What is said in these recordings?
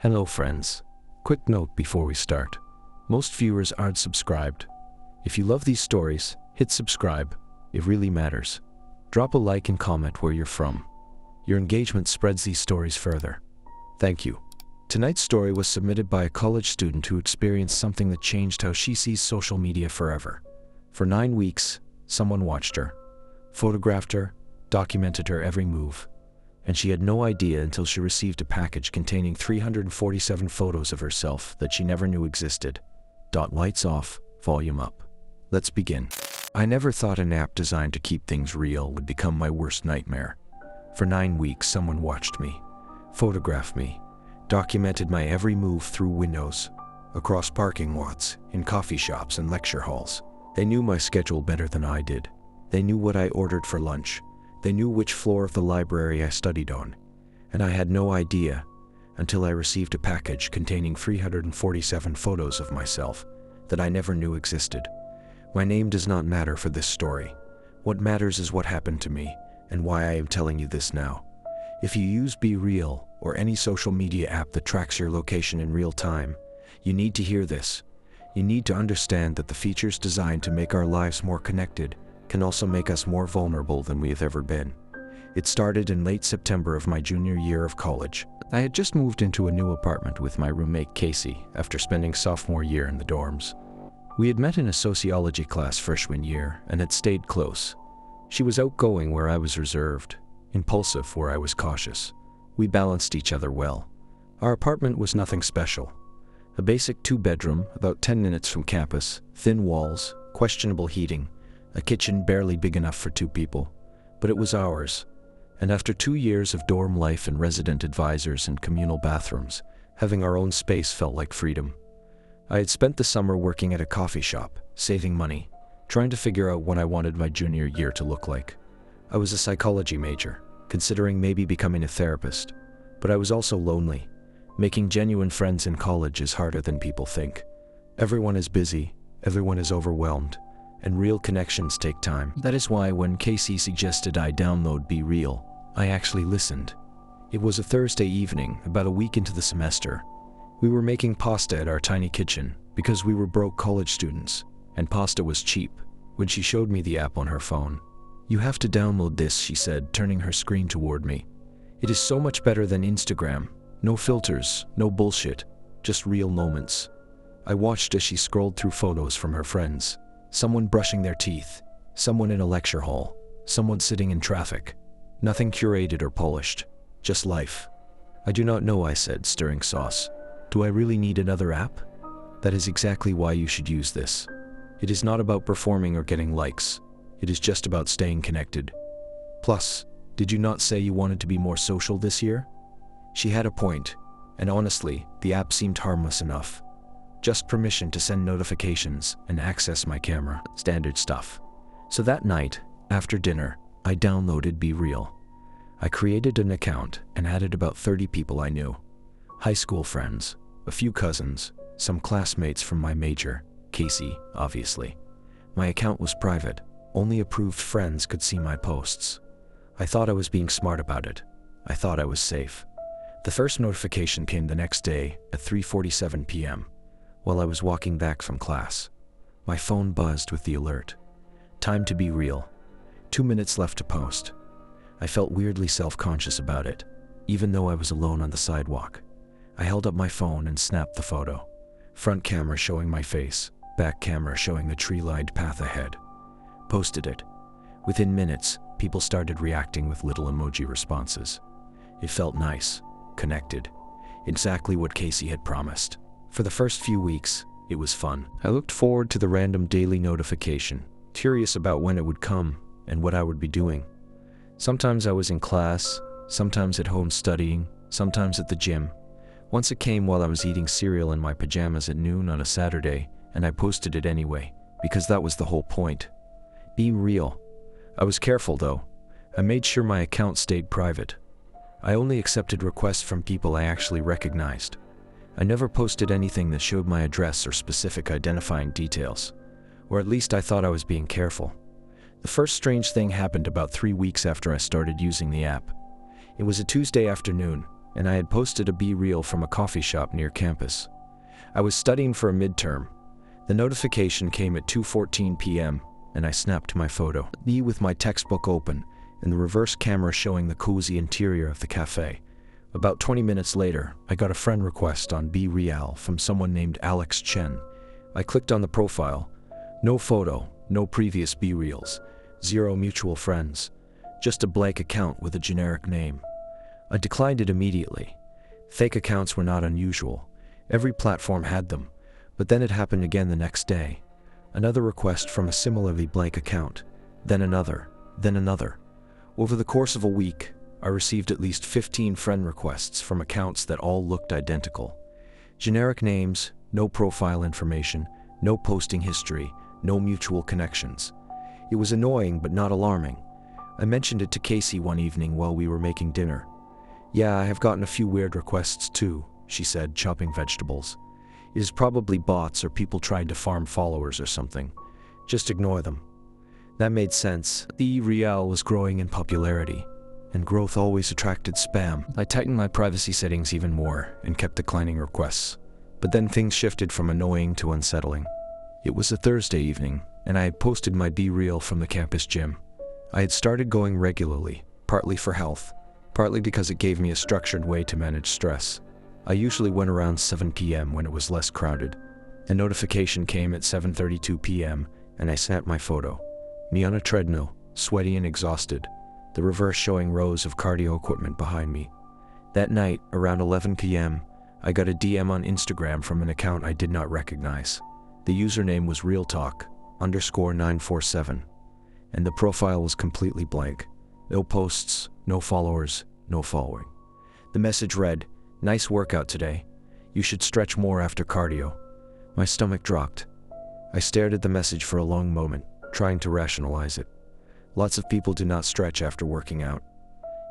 Hello friends. Quick note before we start. Most viewers aren't subscribed. If you love these stories, hit subscribe. It really matters. Drop a like and comment where you're from. Your engagement spreads these stories further. Thank you. Tonight's story was submitted by a college student who experienced something that changed how she sees social media forever. For 9 weeks, someone watched her, photographed her, documented her every move, and she had no idea until she received a package containing 347 photos of herself that she never knew existed. Lights off, volume up. Let's begin. I never thought an app designed to keep things real would become my worst nightmare. For 9 weeks, someone watched me, photographed me, documented my every move through windows, across parking lots, in coffee shops and lecture halls. They knew my schedule better than I did. They knew what I ordered for lunch. They knew which floor of the library I studied on. And I had no idea until I received a package containing 347 photos of myself that I never knew existed. My name does not matter for this story. What matters is what happened to me and why I am telling you this now. If you use BeReal or any social media app that tracks your location in real time, you need to hear this. You need to understand that the features designed to make our lives more connected can also make us more vulnerable than we have ever been. It started in late September of my junior year of college. I had just moved into a new apartment with my roommate Casey after spending sophomore year in the dorms. We had met in a sociology class freshman year and had stayed close. She was outgoing where I was reserved, impulsive where I was cautious. We balanced each other well. Our apartment was nothing special. A basic 2-bedroom, about 10 minutes from campus, thin walls, questionable heating, a kitchen barely big enough for 2 people. But it was ours. And after 2 years of dorm life and resident advisors and communal bathrooms, having our own space felt like freedom. I had spent the summer working at a coffee shop, saving money, trying to figure out what I wanted my junior year to look like. I was a psychology major, considering maybe becoming a therapist, but I was also lonely. Making genuine friends in college is harder than people think. Everyone is busy, everyone is overwhelmed, and real connections take time. That is why when Casey suggested I download BeReal, I actually listened. It was a Thursday evening, about a week into the semester. We were making pasta at our tiny kitchen because we were broke college students, and pasta was cheap, when she showed me the app on her phone. "You have to download this," she said, turning her screen toward me. "It is so much better than Instagram. No filters, no bullshit, just real moments." I watched as she scrolled through photos from her friends. Someone brushing their teeth, someone in a lecture hall, someone sitting in traffic. Nothing curated or polished, just life. "I do not know," I said, stirring sauce. "Do I really need another app?" "That is exactly why you should use this. It is not about performing or getting likes. It is just about staying connected. Plus, did you not say you wanted to be more social this year?" She had a point, and honestly, the app seemed harmless enough. Just permission to send notifications and access my camera, standard stuff. So that night, after dinner, I downloaded BeReal. I created an account and added about 30 people I knew. High school friends, a few cousins, some classmates from my major, Casey, obviously. My account was private. Only approved friends could see my posts. I thought I was being smart about it. I thought I was safe. The first notification came the next day at 3:47 p.m. while I was walking back from class. My phone buzzed with the alert. Time to be real. 2 minutes left to post. I felt weirdly self-conscious about it, even though I was alone on the sidewalk. I held up my phone and snapped the photo. Front camera showing my face, back camera showing the tree-lined path ahead. Posted it. Within minutes, people started reacting with little emoji responses. It felt nice, connected, exactly what Casey had promised. For the first few weeks, it was fun. I looked forward to the random daily notification, curious about when it would come and what I would be doing. Sometimes I was in class, sometimes at home studying, sometimes at the gym. Once it came while I was eating cereal in my pajamas at noon on a Saturday, and I posted it anyway, because that was the whole point. Be real. I was careful though. I made sure my account stayed private. I only accepted requests from people I actually recognized. I never posted anything that showed my address or specific identifying details, or at least I thought I was being careful. The first strange thing happened about 3 weeks after I started using the app. It was a Tuesday afternoon, and I had posted a BeReal from a coffee shop near campus. I was studying for a midterm. The notification came at 2:14 p.m., and I snapped my photo. Me with my textbook open, and the reverse camera showing the cozy interior of the cafe. About 20 minutes later, I got a friend request on BeReal from someone named Alex Chen. I clicked on the profile. No photo, no previous BeReals, 0 mutual friends, just a blank account with a generic name. I declined it immediately. Fake accounts were not unusual. Every platform had them, but then it happened again the next day. Another request from a similarly blank account, then another, then another. Over the course of a week, I received at least 15 friend requests from accounts that all looked identical. Generic names, no profile information, no posting history, no mutual connections. It was annoying but not alarming. I mentioned it to Casey one evening while we were making dinner. "Yeah, I have gotten a few weird requests too," she said, chopping vegetables. "It is probably bots or people trying to farm followers or something. Just ignore them." That made sense. BeReal was growing in popularity, and growth always attracted spam. I tightened my privacy settings even more and kept declining requests. But then things shifted from annoying to unsettling. It was a Thursday evening, and I had posted my BeReal from the campus gym. I had started going regularly, partly for health, partly because it gave me a structured way to manage stress. I usually went around 7 p.m. when it was less crowded. A notification came at 7:32 p.m., and I snapped my photo. Me on a treadmill, sweaty and exhausted, the reverse showing rows of cardio equipment behind me. That night, around 11 p.m., I got a DM on Instagram from an account I did not recognize. The username was realtalk_947, and the profile was completely blank. No posts, no followers, no following. The message read, "Nice workout today. You should stretch more after cardio." My stomach dropped. I stared at the message for a long moment, trying to rationalize it. Lots of people do not stretch after working out.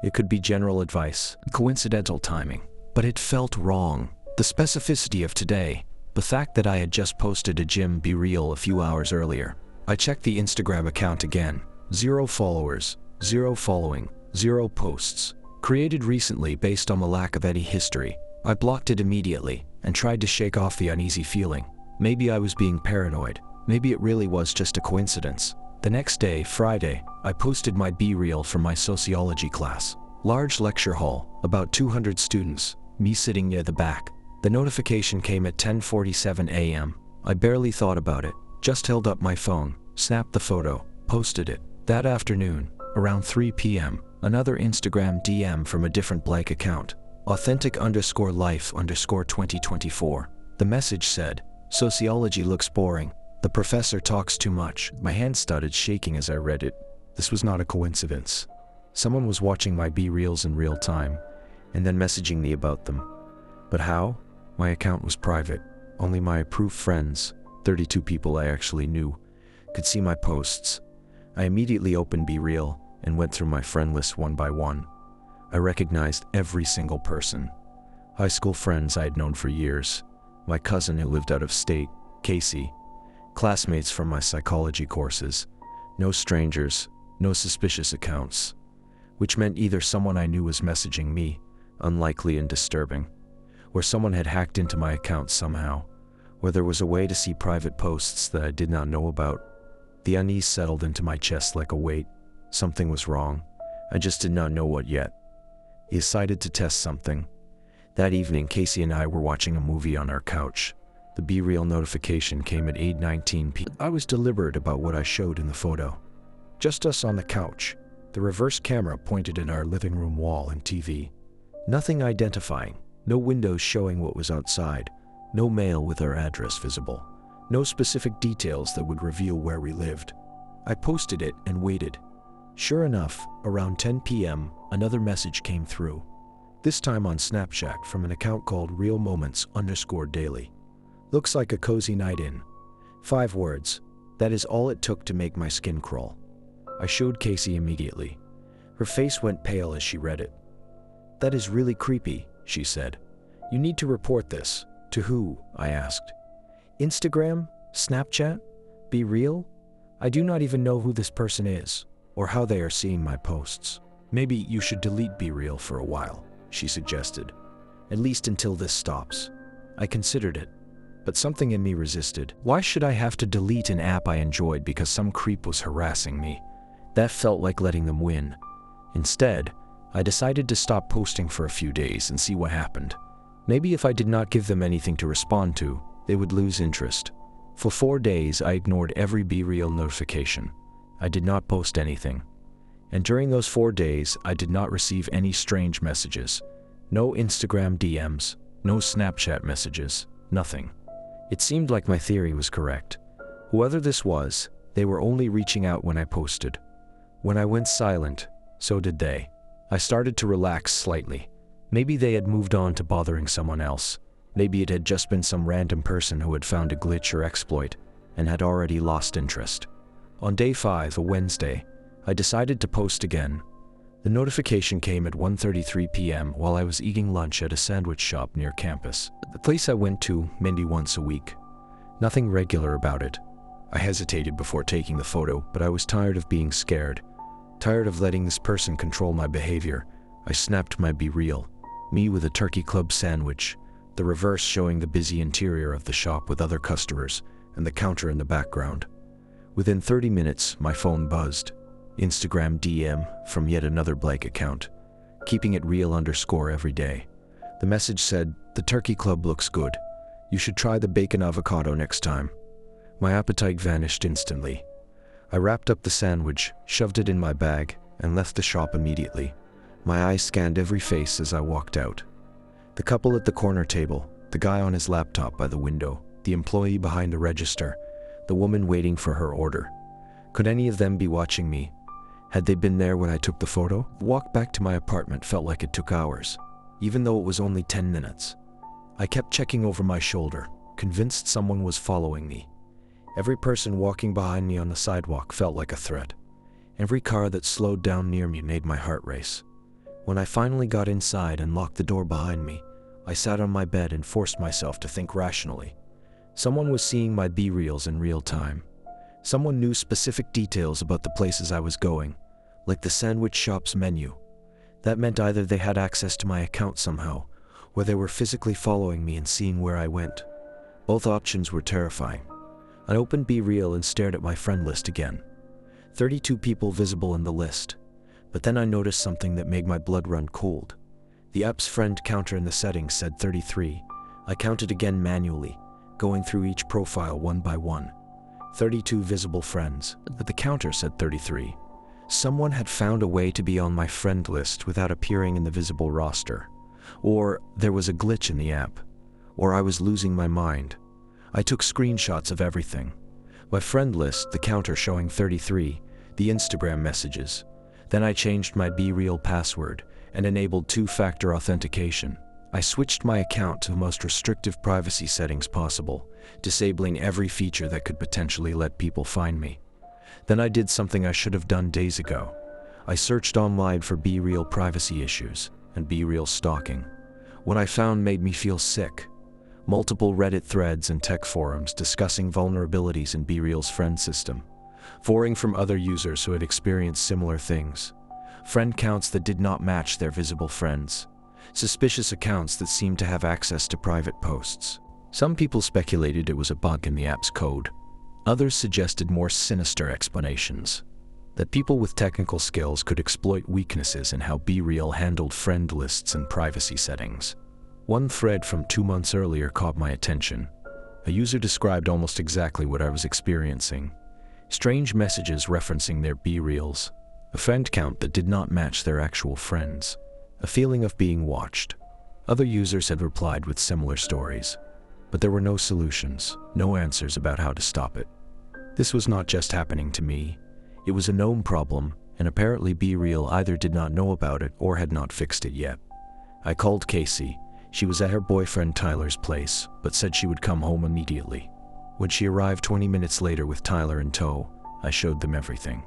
It could be general advice, coincidental timing, but it felt wrong. The specificity of today, the fact that I had just posted a gym BeReal a few hours earlier. I checked the Instagram account again. 0 followers, 0 following, 0 posts. Created recently based on the lack of any history. I blocked it immediately and tried to shake off the uneasy feeling. Maybe I was being paranoid. Maybe it really was just a coincidence. The next day, Friday, I posted my BeReal from my sociology class. Large lecture hall, about 200 students, me sitting near the back. The notification came at 10:47 a.m. I barely thought about it, just held up my phone, snapped the photo, posted it. That afternoon, around 3 p.m., another Instagram DM from a different blank account, authentic_life_2024. The message said, "Sociology looks boring. The professor talks too much." My hand started shaking as I read it. This was not a coincidence. Someone was watching my BeReals in real time, and then messaging me about them. But how? My account was private. Only my approved friends, 32 people I actually knew, could see my posts. I immediately opened BeReal and went through my friend list one by one. I recognized every single person. High school friends I had known for years. My cousin who lived out of state, Casey. Classmates from my psychology courses. No strangers, no suspicious accounts. Which meant either someone I knew was messaging me, unlikely and disturbing, or someone had hacked into my account somehow, or there was a way to see private posts that I did not know about. The unease settled into my chest like a weight. Something was wrong. I just did not know what yet. I decided to test something. That evening, Casey and I were watching a movie on our couch. The BeReal notification came at 8:19 p.m. I was deliberate about what I showed in the photo. Just us on the couch, the reverse camera pointed at our living room wall and TV. Nothing identifying, no windows showing what was outside, no mail with our address visible, no specific details that would reveal where we lived. I posted it and waited. Sure enough, around 10 p.m., another message came through. This time on Snapchat from an account called realmoments_daily. Looks like a cozy night in. 5 words. That is all it took to make my skin crawl. I showed Casey immediately. Her face went pale as she read it. "That is really creepy," she said. "You need to report this." "To who?" I asked. "Instagram? Snapchat? BeReal? I do not even know who this person is, or how they are seeing my posts. Maybe you should delete BeReal for a while." she suggested. "At least until this stops." I considered it, but something in me resisted. Why should I have to delete an app I enjoyed because some creep was harassing me? That felt like letting them win. Instead, I decided to stop posting for a few days and see what happened. Maybe if I did not give them anything to respond to, they would lose interest. For 4 days, I ignored every BeReal notification. I did not post anything. And during those 4 days, I did not receive any strange messages. No Instagram DMs, no Snapchat messages, nothing. It seemed like my theory was correct. Whoever this was, they were only reaching out when I posted. When I went silent, so did they. I started to relax slightly. Maybe they had moved on to bothering someone else. Maybe it had just been some random person who had found a glitch or exploit and had already lost interest. On day 5, a Wednesday, I decided to post again. The notification came at 1:33 p.m. while I was eating lunch at a sandwich shop near campus, the place I went to maybe once a week. Nothing regular about it. I hesitated before taking the photo, but I was tired of being scared. Tired of letting this person control my behavior. I snapped my BeReal, me with a turkey club sandwich, the reverse showing the busy interior of the shop with other customers, and the counter in the background. Within 30 minutes, my phone buzzed. Instagram DM from yet another Blake account. Keeping it real _ every day. The message said, "The turkey club looks good. You should try the bacon avocado next time." My appetite vanished instantly. I wrapped up the sandwich, shoved it in my bag, and left the shop immediately. My eyes scanned every face as I walked out. The couple at the corner table, the guy on his laptop by the window, the employee behind the register, the woman waiting for her order. Could any of them be watching me? Had they been there when I took the photo? The walk back to my apartment felt like it took hours, even though it was only 10 minutes. I kept checking over my shoulder, convinced someone was following me. Every person walking behind me on the sidewalk felt like a threat. Every car that slowed down near me made my heart race. When I finally got inside and locked the door behind me, I sat on my bed and forced myself to think rationally. Someone was seeing my BeReals in real time. Someone knew specific details about the places I was going, like the sandwich shop's menu. That meant either they had access to my account somehow, or they were physically following me and seeing where I went. Both options were terrifying. I opened BeReal and stared at my friend list again. 32 people visible in the list. But then I noticed something that made my blood run cold. The app's friend counter in the settings said 33. I counted again manually, going through each profile one by one. 32 visible friends, but the counter said 33. Someone had found a way to be on my friend list without appearing in the visible roster. Or there was a glitch in the app. Or I was losing my mind. I took screenshots of everything. My friend list, the counter showing 33, the Instagram messages. Then I changed my BeReal password and enabled 2-factor authentication. I switched my account to the most restrictive privacy settings possible, disabling every feature that could potentially let people find me. Then I did something I should have done days ago. I searched online for BeReal privacy issues and BeReal stalking. What I found made me feel sick. Multiple Reddit threads and tech forums discussing vulnerabilities in BeReal's friend system. Forwarding from other users who had experienced similar things. Friend counts that did not match their visible friends. Suspicious accounts that seemed to have access to private posts. Some people speculated it was a bug in the app's code. Others suggested more sinister explanations. That people with technical skills could exploit weaknesses in how BeReal handled friend lists and privacy settings. One thread from 2 months earlier caught my attention. A user described almost exactly what I was experiencing. Strange messages referencing their BeReals, a friend count that did not match their actual friends, a feeling of being watched. Other users had replied with similar stories, but there were no solutions, no answers about how to stop it. This was not just happening to me. It was a known problem, and apparently BeReal either did not know about it or had not fixed it yet. I called Casey. She was at her boyfriend Tyler's place, but said she would come home immediately. When she arrived 20 minutes later with Tyler in tow, I showed them everything.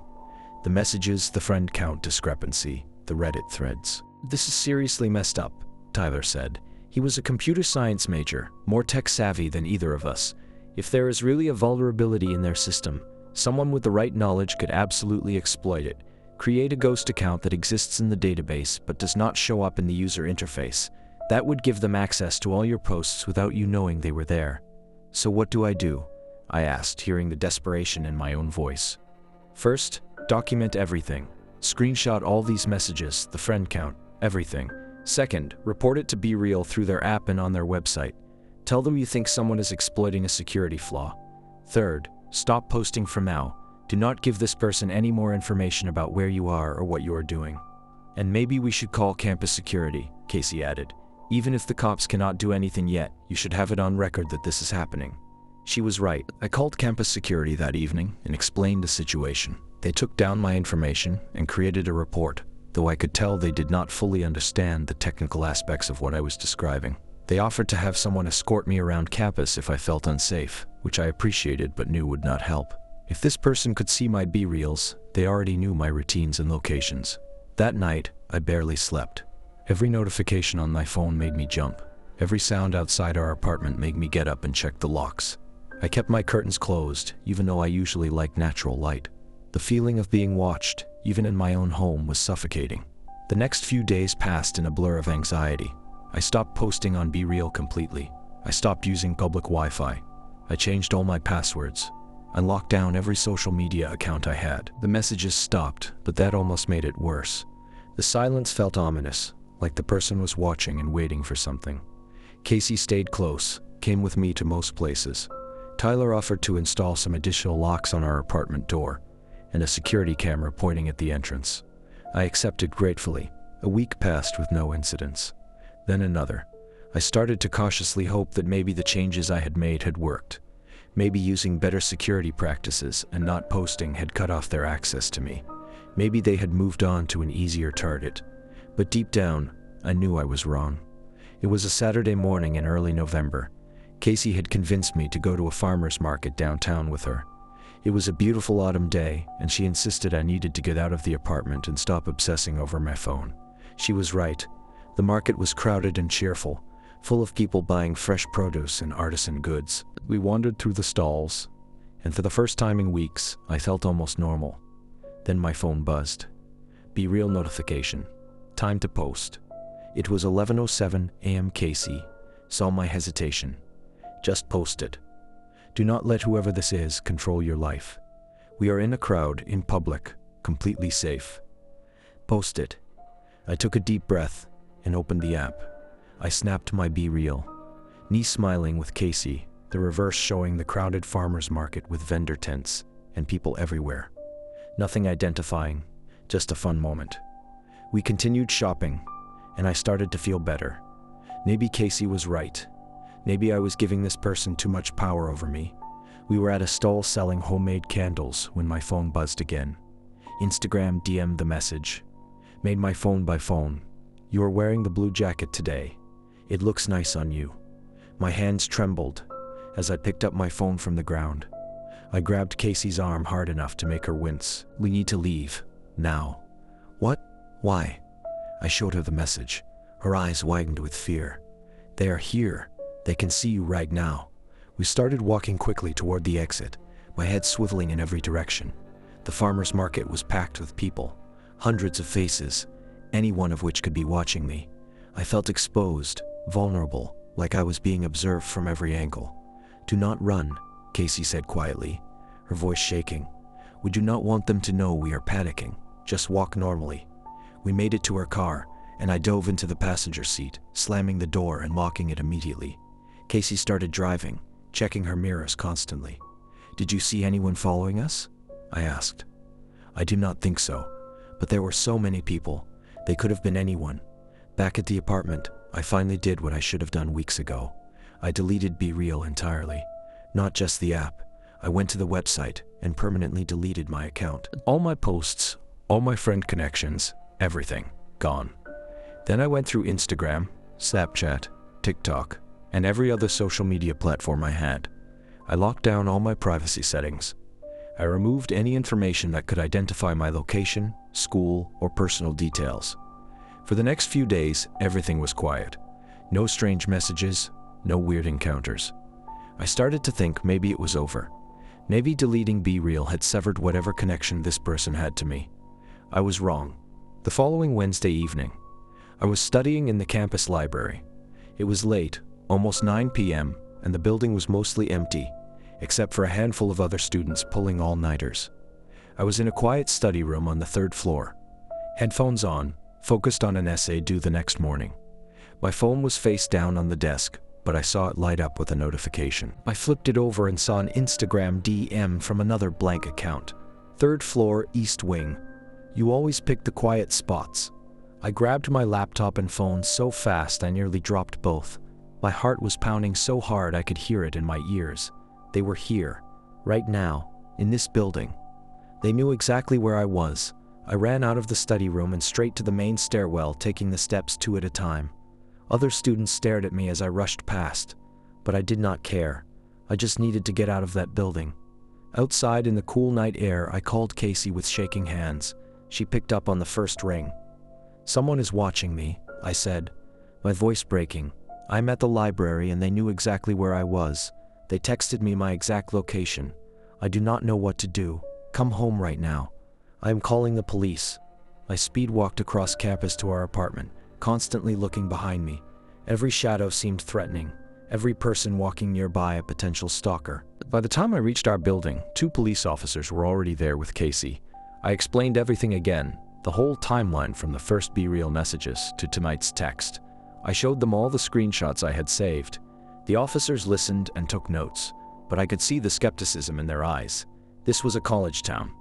The messages, the friend count discrepancy, the Reddit threads. "This is seriously messed up," Tyler said. "He was a computer science major, more tech savvy than either of us. If there is really a vulnerability in their system, someone with the right knowledge could absolutely exploit it, Create a ghost account that exists in the database but does not show up in the user interface. That would give them access to all your posts without you knowing they were there. So what do? I asked, hearing the desperation in my own voice. First, document everything. Screenshot all these messages, the friend count, everything. Second, report it to BeReal through their app and on their website. Tell them you think someone is exploiting a security flaw. Third, stop posting from now. Do not give this person any more information about where you are or what you are doing. And maybe we should call campus security, Casey added. Even if the cops cannot do anything yet, you should have it on record that this is happening. She was right. I called campus security that evening and explained the situation. They took down my information and created a report, though I could tell they did not fully understand the technical aspects of what I was describing. They offered to have someone escort me around campus if I felt unsafe, which I appreciated but knew would not help. If this person could see my BeReals, they already knew my routines and locations. That night, I barely slept. Every notification on my phone made me jump. Every sound outside our apartment made me get up and check the locks. I kept my curtains closed, even though I usually like natural light. The feeling of being watched, even in my own home, was suffocating. The next few days passed in a blur of anxiety. I stopped posting on BeReal completely. I stopped using public Wi-Fi. I changed all my passwords. I locked down every social media account I had. The messages stopped, but that almost made it worse. The silence felt ominous, like the person was watching and waiting for something. Casey stayed close, came with me to most places. Tyler offered to install some additional locks on our apartment door, and a security camera pointing at the entrance. I accepted gratefully. A week passed with no incidents. Then another. I started to cautiously hope that maybe the changes I had made had worked. Maybe using better security practices and not posting had cut off their access to me. Maybe they had moved on to an easier target. But deep down, I knew I was wrong. It was a Saturday morning in early November. Casey had convinced me to go to a farmer's market downtown with her. It was a beautiful autumn day, and she insisted I needed to get out of the apartment and stop obsessing over my phone. She was right. The market was crowded and cheerful, full of people buying fresh produce and artisan goods. We wandered through the stalls, and for the first time in weeks, I felt almost normal. Then my phone buzzed. BeReal notification. Time to post. It was 11:07 a.m. Casey saw my hesitation. Just post it. Do not let whoever this is control your life. We are in a crowd, in public, completely safe. Post it. I took a deep breath and opened the app. I snapped my BeReal. Me smiling with Casey, the reverse showing the crowded farmer's market with vendor tents and people everywhere. Nothing identifying, just a fun moment. We continued shopping, and I started to feel better. Maybe Casey was right. Maybe I was giving this person too much power over me. We were at a stall selling homemade candles when my phone buzzed again. Instagram DM'd the message. Made my phone by phone. You are wearing the blue jacket today. It looks nice on you. My hands trembled as I picked up my phone from the ground. I grabbed Casey's arm hard enough to make her wince. We need to leave. Now. What? Why? I showed her the message. Her eyes widened with fear. They are here. They can see you right now. We started walking quickly toward the exit, my head swiveling in every direction. The farmer's market was packed with people, hundreds of faces, any one of which could be watching me. I felt exposed, vulnerable, like I was being observed from every angle. Do not run, Casey said quietly, her voice shaking. We do not want them to know we are panicking. Just walk normally. We made it to her car, and I dove into the passenger seat, slamming the door and locking it immediately. Casey started driving, checking her mirrors constantly. Did you see anyone following us? I asked. I do not think so, but there were so many people. They could have been anyone. Back at the apartment, I finally did what I should have done weeks ago. I deleted BeReal entirely. Not just the app. I went to the website and permanently deleted my account. All my posts, all my friend connections, everything, gone. Then I went through Instagram, Snapchat, TikTok, and every other social media platform I had. I locked down all my privacy settings. I removed any information that could identify my location, school, or personal details. For the next few days, everything was quiet. No strange messages, no weird encounters. I started to think maybe it was over. Maybe deleting BeReal had severed whatever connection this person had to me. I was wrong. The following Wednesday evening, I was studying in the campus library. It was late, almost 9 p.m., and the building was mostly empty, except for a handful of other students pulling all-nighters. I was in a quiet study room on the 3rd floor. Headphones on, focused on an essay due the next morning. My phone was face down on the desk, but I saw it light up with a notification. I flipped it over and saw an Instagram DM from another blank account. 3rd floor, East Wing. You always pick the quiet spots. I grabbed my laptop and phone so fast I nearly dropped both. My heart was pounding so hard I could hear it in my ears. They were here, right now, in this building. They knew exactly where I was. I ran out of the study room and straight to the main stairwell, taking the steps 2 at a time. Other students stared at me as I rushed past, but I did not care. I just needed to get out of that building. Outside in the cool night air, I called Casey with shaking hands. She picked up on the first ring. "Someone is watching me," I said, my voice breaking. "I'm at the library and they knew exactly where I was. They texted me my exact location. I do not know what to do. Come home right now. I am calling the police." I speed walked across campus to our apartment, constantly looking behind me. Every shadow seemed threatening, every person walking nearby a potential stalker. By the time I reached our building, 2 police officers were already there with Casey. I explained everything again, the whole timeline from the first BeReal messages to tonight's text. I showed them all the screenshots I had saved. The officers listened and took notes, but I could see the skepticism in their eyes. This was a college town.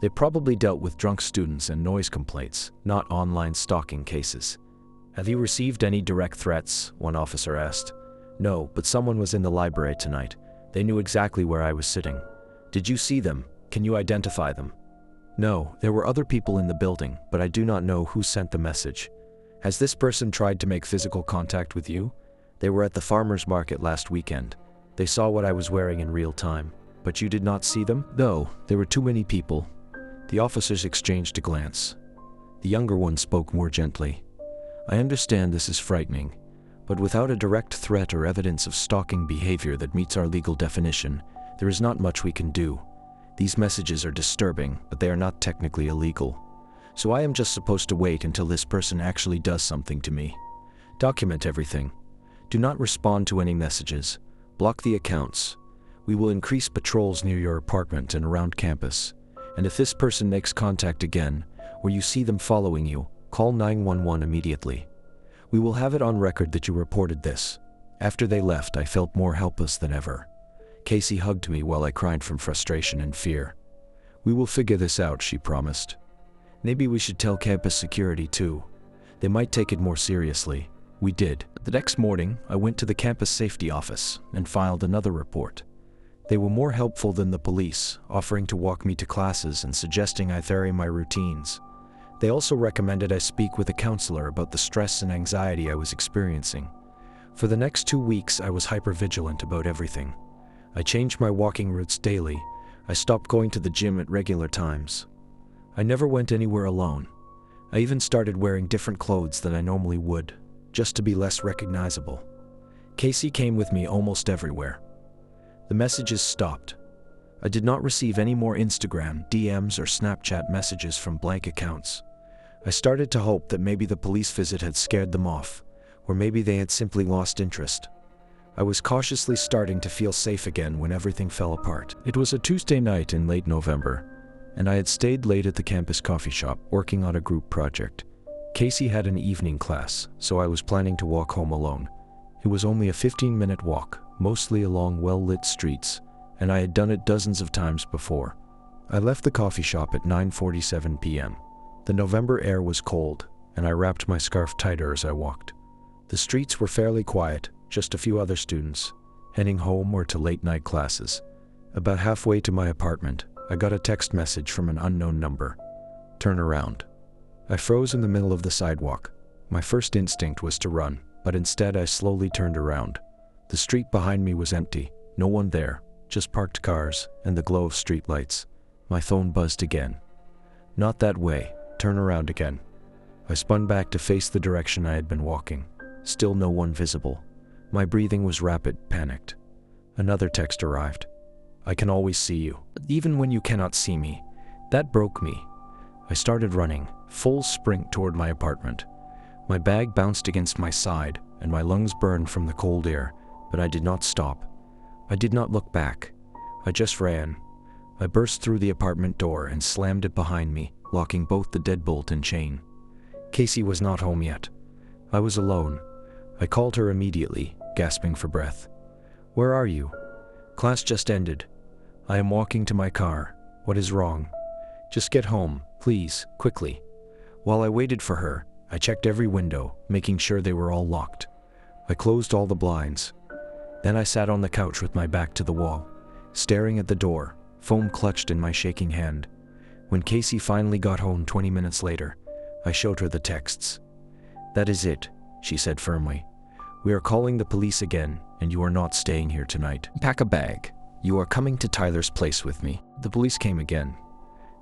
They probably dealt with drunk students and noise complaints, not online stalking cases. "Have you received any direct threats?" one officer asked. "No, but someone was in the library tonight. They knew exactly where I was sitting." "Did you see them? Can you identify them?" "No, there were other people in the building, but I do not know who sent the message." "Has this person tried to make physical contact with you?" "They were at the farmer's market last weekend. They saw what I was wearing in real time." "But you did not see them?" "No, there were too many people." The officers exchanged a glance. The younger one spoke more gently. "I understand this is frightening, but without a direct threat or evidence of stalking behavior that meets our legal definition, there is not much we can do. These messages are disturbing, but they are not technically illegal. So I am just supposed to wait until this person actually does something to me. Document everything. Do not respond to any messages. Block the accounts. We will increase patrols near your apartment and around campus. And if this person makes contact again, or you see them following you, call 911 immediately. We will have it on record that you reported this." After they left, I felt more helpless than ever. Casey hugged me while I cried from frustration and fear. "We will figure this out," she promised. "Maybe we should tell campus security too. They might take it more seriously." We did. The next morning, I went to the campus safety office and filed another report. They were more helpful than the police, offering to walk me to classes and suggesting I vary my routines. They also recommended I speak with a counselor about the stress and anxiety I was experiencing. For the next 2 weeks, I was hypervigilant about everything. I changed my walking routes daily. I stopped going to the gym at regular times. I never went anywhere alone. I even started wearing different clothes than I normally would, just to be less recognizable. Casey came with me almost everywhere. The messages stopped. I did not receive any more Instagram, DMs, or Snapchat messages from blank accounts. I started to hope that maybe the police visit had scared them off, or maybe they had simply lost interest. I was cautiously starting to feel safe again when everything fell apart. It was a Tuesday night in late November, and I had stayed late at the campus coffee shop working on a group project. Casey had an evening class, so I was planning to walk home alone. It was only a 15-minute walk, mostly along well-lit streets, and I had done it dozens of times before. I left the coffee shop at 9:47 p.m. The November air was cold, and I wrapped my scarf tighter as I walked. The streets were fairly quiet, just a few other students, heading home or to late-night classes. About halfway to my apartment, I got a text message from an unknown number. "Turn around." I froze in the middle of the sidewalk. My first instinct was to run, but instead I slowly turned around. The street behind me was empty, no one there, just parked cars and the glow of streetlights. My phone buzzed again. "Not that way, turn around again." I spun back to face the direction I had been walking. Still no one visible. My breathing was rapid, panicked. Another text arrived. "I can always see you, even when you cannot see me." That broke me. I started running, full sprint toward my apartment. My bag bounced against my side, and my lungs burned from the cold air, but I did not stop. I did not look back. I just ran. I burst through the apartment door and slammed it behind me, locking both the deadbolt and chain. Casey was not home yet. I was alone. I called her immediately, gasping for breath. "Where are you?" "Class just ended. I am walking to my car. What is wrong?" "Just get home, please, quickly." While I waited for her, I checked every window, making sure they were all locked. I closed all the blinds. Then I sat on the couch with my back to the wall, staring at the door, foam clutched in my shaking hand. When Casey finally got home 20 minutes later, I showed her the texts. "That is it," she said firmly. "We are calling the police again, and you are not staying here tonight. Pack a bag. You are coming to Tyler's place with me." The police came again.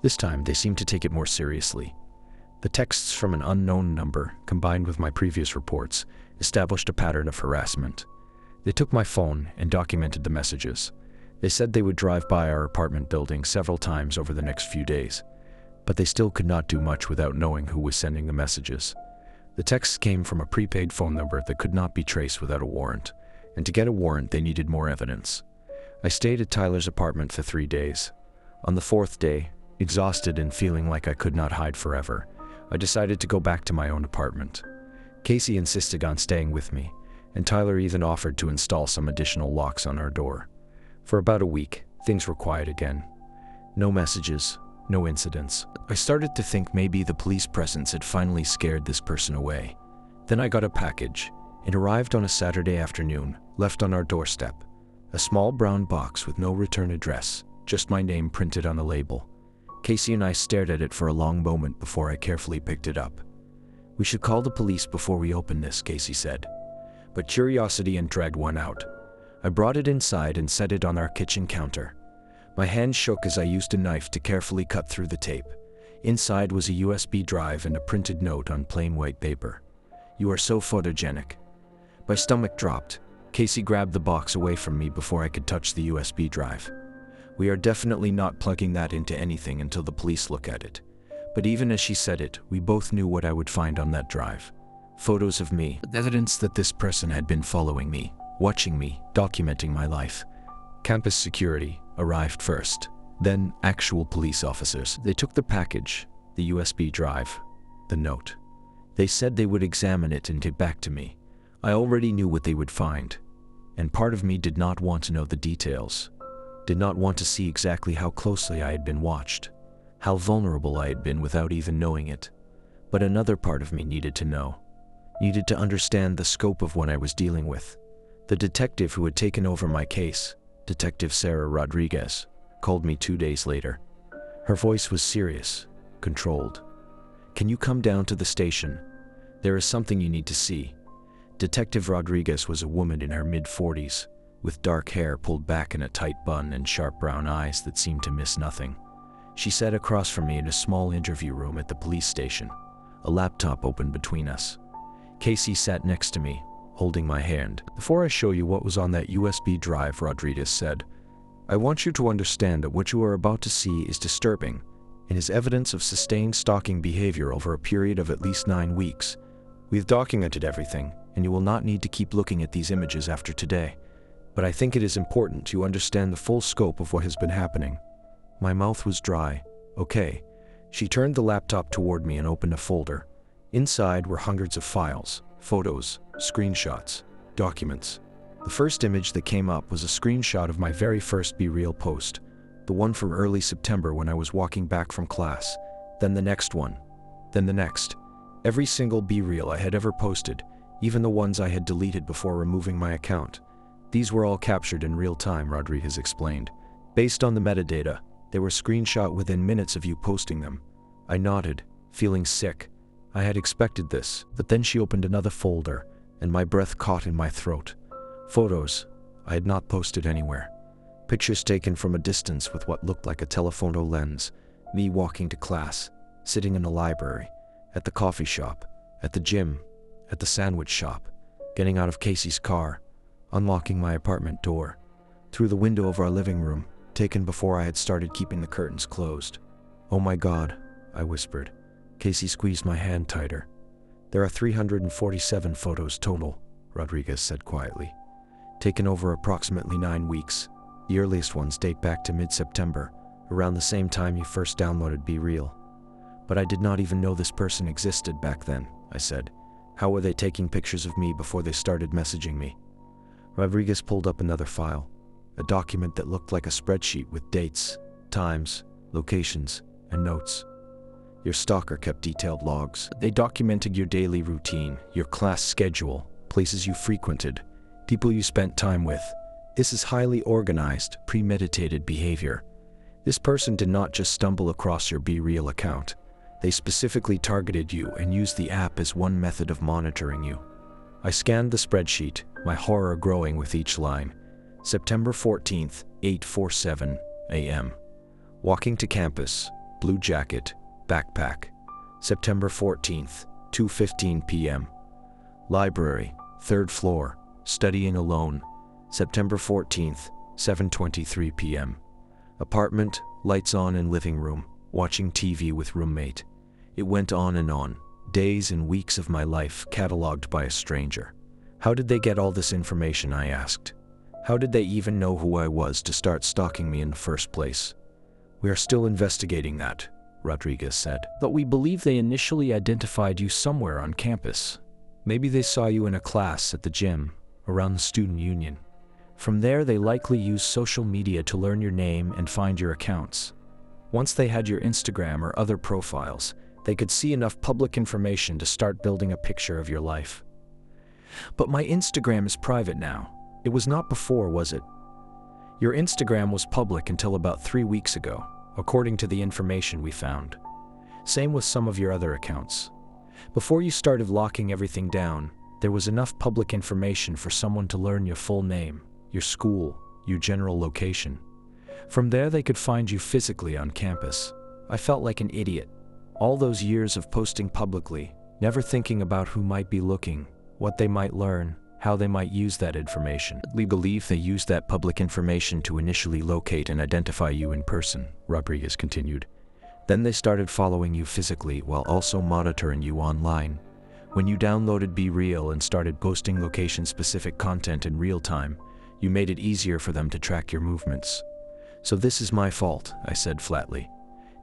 This time, they seemed to take it more seriously. The texts from an unknown number, combined with my previous reports, established a pattern of harassment. They took my phone and documented the messages. They said they would drive by our apartment building several times over the next few days, but they still could not do much without knowing who was sending the messages. The texts came from a prepaid phone number that could not be traced without a warrant, and to get a warrant they needed more evidence. I stayed at Tyler's apartment for 3 days. On the 4th day, exhausted and feeling like I could not hide forever, I decided to go back to my own apartment. Casey insisted on staying with me, and Tyler even offered to install some additional locks on our door. For about a week, things were quiet again. No messages, no incidents. I started to think maybe the police presence had finally scared this person away. Then I got a package. It arrived on a Saturday afternoon, left on our doorstep. A small brown box with no return address, just my name printed on the label. Casey and I stared at it for a long moment before I carefully picked it up. "We should call the police before we open this," Casey said. But curiosity and dread won out. I brought it inside and set it on our kitchen counter. My hand shook as I used a knife to carefully cut through the tape. Inside was a USB drive and a printed note on plain white paper. "You are so photogenic." My stomach dropped. Casey grabbed the box away from me before I could touch the USB drive. "We are definitely not plugging that into anything until the police look at it." But even as she said it, we both knew what I would find on that drive. Photos of me, evidence that this person had been following me, watching me, documenting my life. Campus security arrived first, then actual police officers. They took the package, the USB drive, the note. They said they would examine it and get back to me. I already knew what they would find, and part of me did not want to know the details, did not want to see exactly how closely I had been watched, how vulnerable I had been without even knowing it. But another part of me needed to know, needed to understand the scope of what I was dealing with. The detective who had taken over my case, Detective Sarah Rodriguez, called me 2 days later. Her voice was serious, controlled. "Can you come down to the station? There is something you need to see." Detective Rodriguez was a woman in her mid-40s, with dark hair pulled back in a tight bun and sharp brown eyes that seemed to miss nothing. She sat across from me in a small interview room at the police station, a laptop open between us. Casey sat next to me, holding my hand. "Before I show you what was on that USB drive," Rodriguez said, "I want you to understand that what you are about to see is disturbing and is evidence of sustained stalking behavior over a period of at least 9 weeks. We've documented everything, and you will not need to keep looking at these images after today. But I think it is important you understand the full scope of what has been happening." My mouth was dry. "Okay." She turned the laptop toward me and opened a folder. Inside were hundreds of files, photos, screenshots, documents. The first image that came up was a screenshot of my very first BeReal post, the one from early September when I was walking back from class. Then the next one. Then the next. Every single BeReal I had ever posted, even the ones I had deleted before removing my account. These were all captured in real time, Rodriguez explained. Based on the metadata, they were screenshot within minutes of you posting them. I nodded, feeling sick. I had expected this, but then she opened another folder, and my breath caught in my throat. Photos I had not posted anywhere. Pictures taken from a distance with what looked like a telephoto lens. Me walking to class, sitting in the library, at the coffee shop, at the gym, at the sandwich shop, getting out of Casey's car, unlocking my apartment door, through the window of our living room, taken before I had started keeping the curtains closed. "Oh my God," I whispered. Casey squeezed my hand tighter. There are 347 photos total, Rodriguez said quietly. Taken over approximately 9 weeks. The earliest ones date back to mid-September, around the same time you first downloaded BeReal. But I did not even know this person existed back then, I said. How were they taking pictures of me before they started messaging me? Rodriguez pulled up another file, a document that looked like a spreadsheet with dates, times, locations, and notes. Your stalker kept detailed logs. They documented your daily routine, your class schedule, places you frequented, people you spent time with. This is highly organized, premeditated behavior. This person did not just stumble across your BeReal account. They specifically targeted you and used the app as one method of monitoring you. I scanned the spreadsheet, my horror growing with each line. September 14th, 8:47 a.m. Walking to campus, blue jacket, backpack. September 14th, 2:15 p.m. Library, 3rd floor, studying alone. September 14th, 7:23 p.m. Apartment, lights on in living room, watching TV with roommate. It went on and on, days and weeks of my life cataloged by a stranger. How did they get all this information, I asked. How did they even know who I was to start stalking me in the first place? We are still investigating that, Rodriguez said. But we believe they initially identified you somewhere on campus. Maybe they saw you in a class at the gym, around the student union. From there, they likely used social media to learn your name and find your accounts. Once they had your Instagram or other profiles, they could see enough public information to start building a picture of your life. But my Instagram is private now. It was not before, was it? Your Instagram was public until about 3 weeks ago, according to the information we found. Same with some of your other accounts. Before you started locking everything down, there was enough public information for someone to learn your full name, your school, your general location. From there, they could find you physically on campus. I felt like an idiot. All those years of posting publicly, never thinking about who might be looking, what they might learn, how they might use that information. We believe they used that public information to initially locate and identify you in person, Rodriguez continued. Then they started following you physically while also monitoring you online. When you downloaded BeReal and started posting location-specific content in real time, you made it easier for them to track your movements. So this is my fault, I said flatly.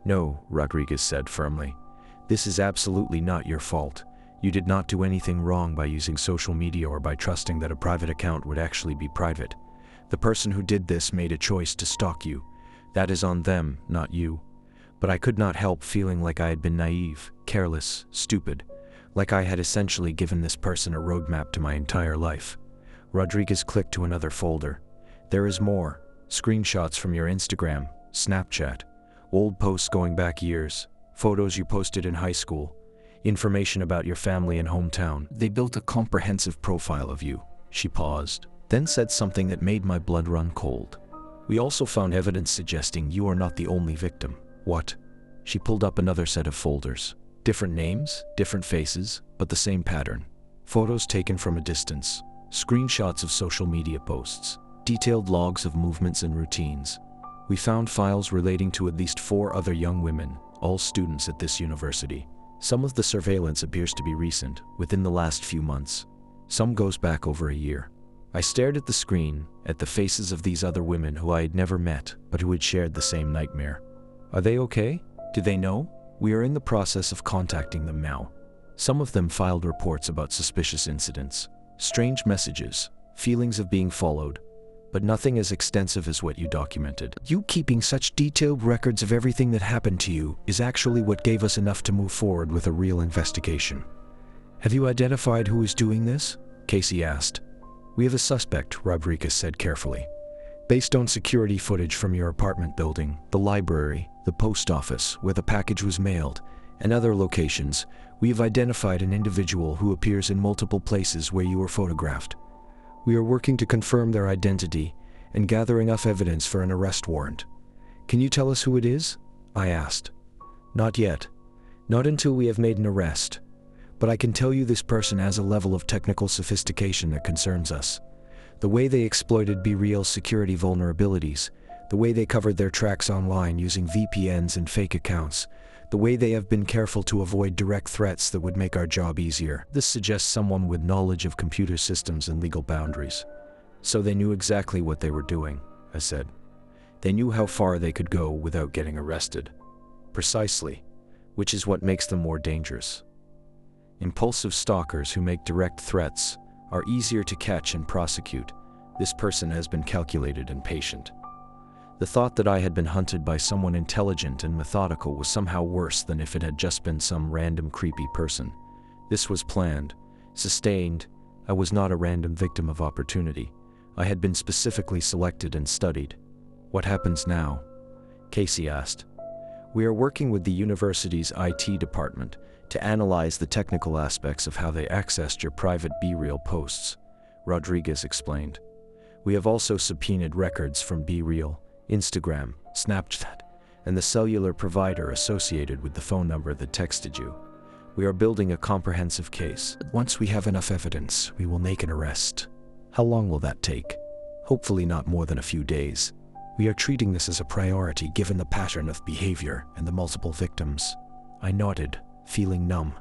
No, Rodriguez said firmly. This is absolutely not your fault. You did not do anything wrong by using social media or by trusting that a private account would actually be private. The person who did this made a choice to stalk you. That is on them, not you. But I could not help feeling like I had been naive, careless, stupid, like I had essentially given this person a roadmap to my entire life. Rodriguez clicked to another folder. There is more. Screenshots from your Instagram, Snapchat, old posts going back years, photos you posted in high school, information about your family and hometown. They built a comprehensive profile of you. She paused, then said something that made my blood run cold. We also found evidence suggesting you are not the only victim. What? She pulled up another set of folders. Different names, different faces, but the same pattern. Photos taken from a distance, screenshots of social media posts, detailed logs of movements and routines. We found files relating to at least 4 other young women, all students at this university. Some of the surveillance appears to be recent, within the last few months. Some goes back over a year. I stared at the screen, at the faces of these other women who I had never met, but who had shared the same nightmare. Are they okay? Do they know? We are in the process of contacting them now. Some of them filed reports about suspicious incidents, strange messages, feelings of being followed, but nothing as extensive as what you documented. You keeping such detailed records of everything that happened to you is actually what gave us enough to move forward with a real investigation. Have you identified who is doing this? Casey asked. We have a suspect, Rodriguez said carefully. Based on security footage from your apartment building, the library, the post office where the package was mailed, and other locations, we have identified an individual who appears in multiple places where you were photographed. We are working to confirm their identity and gather enough evidence for an arrest warrant. Can you tell us who it is? I asked. Not yet. Not until we have made an arrest. But I can tell you this person has a level of technical sophistication that concerns us. The way they exploited BeReal's security vulnerabilities, the way they covered their tracks online using VPNs and fake accounts, The way they have been careful to avoid direct threats that would make our job easier. This suggests someone with knowledge of computer systems and legal boundaries. So they knew exactly what they were doing, I said. They knew how far they could go without getting arrested. Precisely, which is what makes them more dangerous. Impulsive stalkers who make direct threats are easier to catch and prosecute. This person has been calculated and patient. The thought that I had been hunted by someone intelligent and methodical was somehow worse than if it had just been some random creepy person. This was planned, sustained. I was not a random victim of opportunity. I had been specifically selected and studied. What happens now? Casey asked. We are working with the university's IT department to analyze the technical aspects of how they accessed your private BeReal posts, Rodriguez explained. We have also subpoenaed records from BeReal, Instagram, Snapchat, and the cellular provider associated with the phone number that texted you. We are building a comprehensive case. Once we have enough evidence, we will make an arrest. How long will that take? Hopefully not more than a few days. We are treating this as a priority given the pattern of behavior and the multiple victims. I nodded, feeling numb.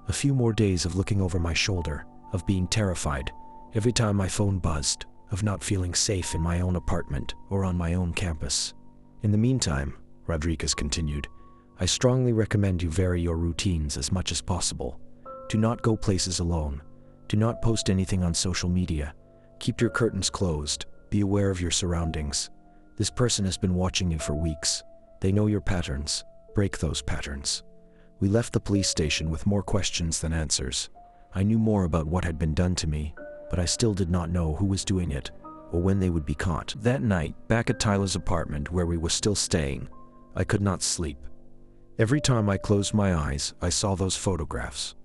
A few more days of looking over my shoulder, of being terrified, every time my phone buzzed, of not feeling safe in my own apartment or on my own campus. In the meantime, Rodriguez continued, I strongly recommend you vary your routines as much as possible. Do not go places alone. Do not post anything on social media. Keep your curtains closed. Be aware of your surroundings. This person has been watching you for weeks. They know your patterns. Break those patterns. We left the police station with more questions than answers. I knew more about what had been done to me, but I still did not know who was doing it or when they would be caught. That night, back at Tyler's apartment where we were still staying, I could not sleep. Every time I closed my eyes, I saw those photographs.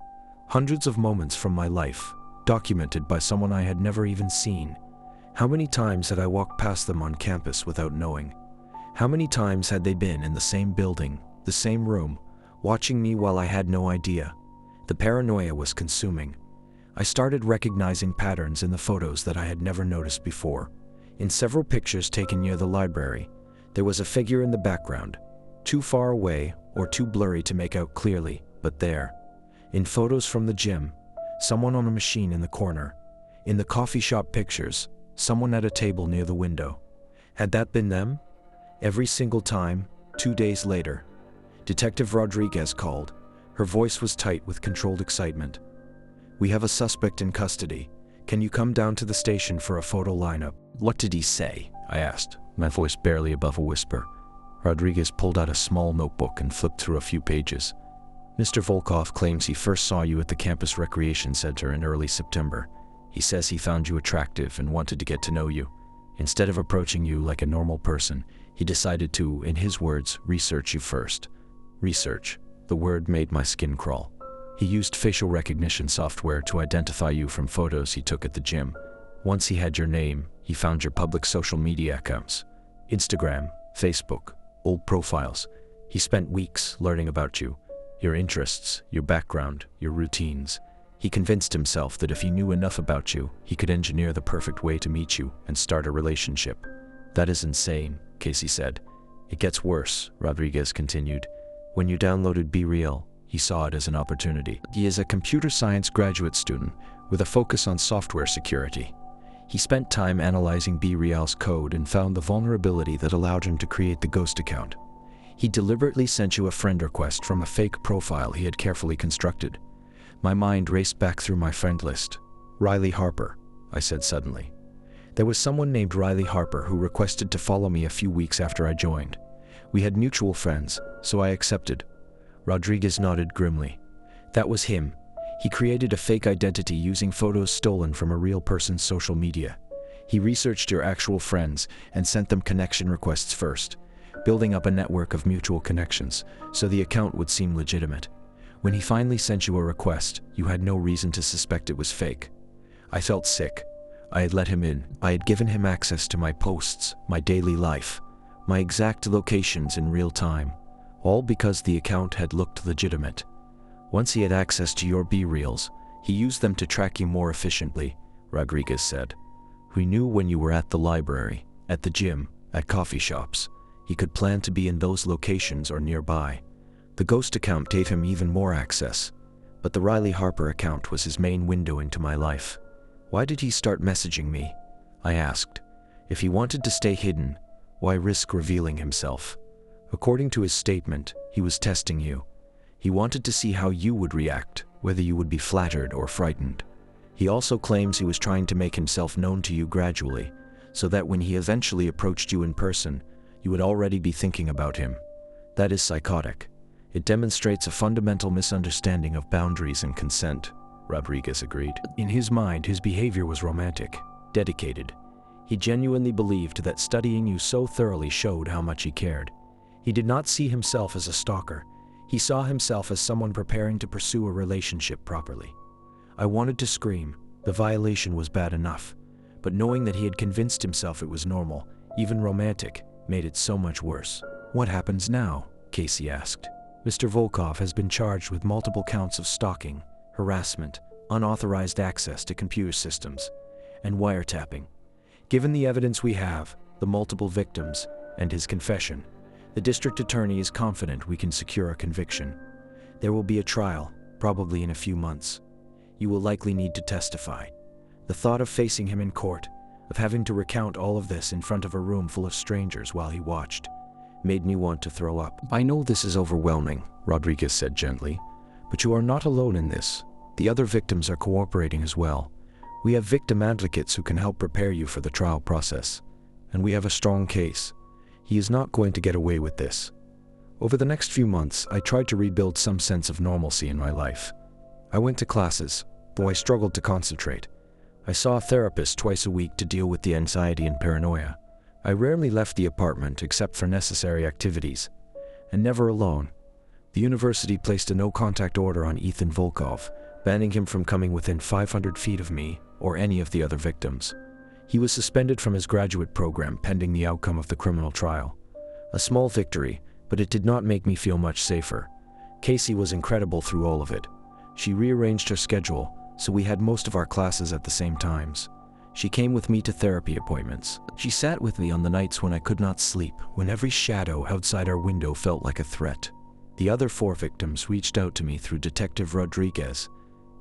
Hundreds of moments from my life, documented by someone I had never even seen. How many times had I walked past them on campus without knowing? How many times had they been in the same building, the same room, watching me while I had no idea? The paranoia was consuming. I started recognizing patterns in the photos that I had never noticed before. In several pictures taken near the library, there was a figure in the background, too far away or too blurry to make out clearly, but there. In photos from the gym, someone on a machine in the corner. In the coffee shop pictures, someone at a table near the window. Had that been them? Every single time, 2 days later, Detective Rodriguez called. Her voice was tight with controlled excitement. We have a suspect in custody. Can you come down to the station for a photo lineup? What did he say? I asked, my voice barely above a whisper. Rodriguez pulled out a small notebook and flipped through a few pages. Mr. Volkov claims he first saw you at the campus recreation center in early September. He says he found you attractive and wanted to get to know you. Instead of approaching you like a normal person, he decided to, in his words, research you first. Research. The word made my skin crawl. He used facial recognition software to identify you from photos he took at the gym. Once he had your name, he found your public social media accounts. Instagram, Facebook, old profiles. He spent weeks learning about you, your interests, your background, your routines. He convinced himself that if he knew enough about you, he could engineer the perfect way to meet you and start a relationship. That is insane, Casey said. It gets worse, Rodriguez continued. When you downloaded BeReal, he saw it as an opportunity. He is a computer science graduate student with a focus on software security. He spent time analyzing BeReal's code and found the vulnerability that allowed him to create the ghost account. He deliberately sent you a friend request from a fake profile he had carefully constructed. My mind raced back through my friend list. Riley Harper, I said suddenly. There was someone named Riley Harper who requested to follow me a few weeks after I joined. We had mutual friends, so I accepted. Rodriguez nodded grimly. That was him. He created a fake identity using photos stolen from a real person's social media. He researched your actual friends and sent them connection requests first, building up a network of mutual connections, so the account would seem legitimate. When he finally sent you a request, you had no reason to suspect it was fake. I felt sick. I had let him in. I had given him access to my posts, my daily life, my exact locations in real time, all because the account had looked legitimate. Once he had access to your BeReals, he used them to track you more efficiently, Rodriguez said. We knew when you were at the library, at the gym, at coffee shops. He could plan to be in those locations or nearby. The ghost account gave him even more access, but the Riley Harper account was his main window into my life. Why did he start messaging me? I asked. If he wanted to stay hidden, why risk revealing himself? According to his statement, he was testing you. He wanted to see how you would react, whether you would be flattered or frightened. He also claims he was trying to make himself known to you gradually, so that when he eventually approached you in person, you would already be thinking about him. That is psychotic. It demonstrates a fundamental misunderstanding of boundaries and consent, Rodriguez agreed. In his mind, his behavior was romantic, dedicated. He genuinely believed that studying you so thoroughly showed how much he cared. He did not see himself as a stalker. He saw himself as someone preparing to pursue a relationship properly. I wanted to scream. The violation was bad enough. But knowing that he had convinced himself it was normal, even romantic, made it so much worse. What happens now? Casey asked. Mr. Volkov has been charged with multiple counts of stalking, harassment, unauthorized access to computer systems, and wiretapping. Given the evidence we have, the multiple victims, and his confession, the district attorney is confident we can secure a conviction. There will be a trial, probably in a few months. You will likely need to testify. The thought of facing him in court, of having to recount all of this in front of a room full of strangers while he watched, made me want to throw up. I know this is overwhelming, Rodriguez said gently, but you are not alone in this. The other victims are cooperating as well. We have victim advocates who can help prepare you for the trial process, and we have a strong case. He is not going to get away with this. Over the next few months, I tried to rebuild some sense of normalcy in my life. I went to classes, though I struggled to concentrate. I saw a therapist twice a week to deal with the anxiety and paranoia. I rarely left the apartment except for necessary activities, and never alone. The university placed a no-contact order on Ethan Volkov, banning him from coming within 500 feet of me or any of the other victims. He was suspended from his graduate program pending the outcome of the criminal trial. A small victory, but it did not make me feel much safer. Casey was incredible through all of it. She rearranged her schedule, so we had most of our classes at the same times. She came with me to therapy appointments. She sat with me on the nights when I could not sleep, when every shadow outside our window felt like a threat. The other 4 victims reached out to me through Detective Rodriguez.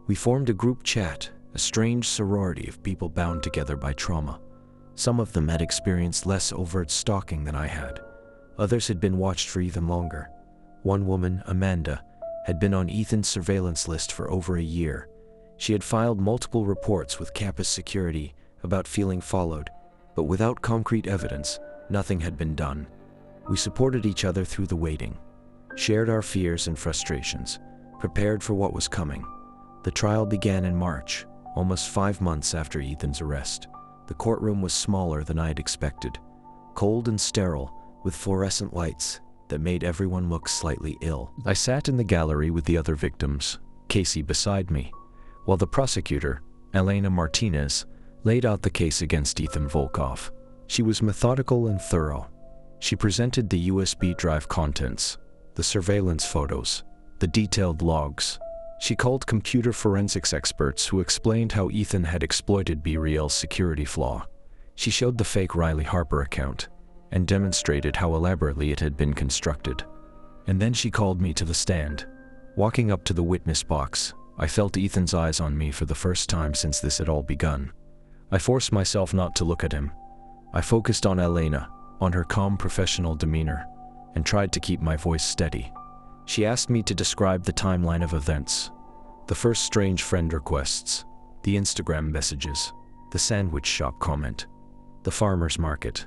We formed a group chat, a strange sorority of people bound together by trauma. Some of them had experienced less overt stalking than I had. Others had been watched for even longer. One woman, Amanda, had been on Ethan's surveillance list for over a year. She had filed multiple reports with campus security about feeling followed, but without concrete evidence, nothing had been done. We supported each other through the waiting, shared our fears and frustrations, prepared for what was coming. The trial began in March, almost 5 months after Ethan's arrest. The courtroom was smaller than I had expected, cold and sterile, with fluorescent lights that made everyone look slightly ill. I sat in the gallery with the other victims, Casey beside me, while the prosecutor, Elena Martinez, laid out the case against Ethan Volkov. She was methodical and thorough. She presented the USB drive contents, the surveillance photos, the detailed logs. She called computer forensics experts who explained how Ethan had exploited BeReal's security flaw. She showed the fake Riley Harper account and demonstrated how elaborately it had been constructed. And then she called me to the stand. Walking up to the witness box, I felt Ethan's eyes on me for the first time since this had all begun. I forced myself not to look at him. I focused on Elena, on her calm professional demeanor, and tried to keep my voice steady. She asked me to describe the timeline of events. The first strange friend requests, the Instagram messages, the sandwich shop comment, the farmer's market,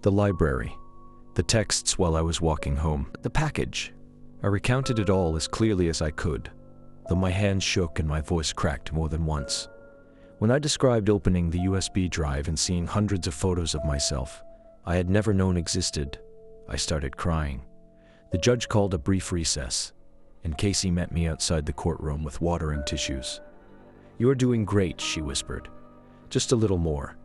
the library, the texts while I was walking home, the package. I recounted it all as clearly as I could, though my hands shook and my voice cracked more than once. When I described opening the USB drive and seeing hundreds of photos of myself I had never known existed, I started crying. The judge called a brief recess, and Casey met me outside the courtroom with water and tissues. "You're doing great," she whispered. "Just a little more."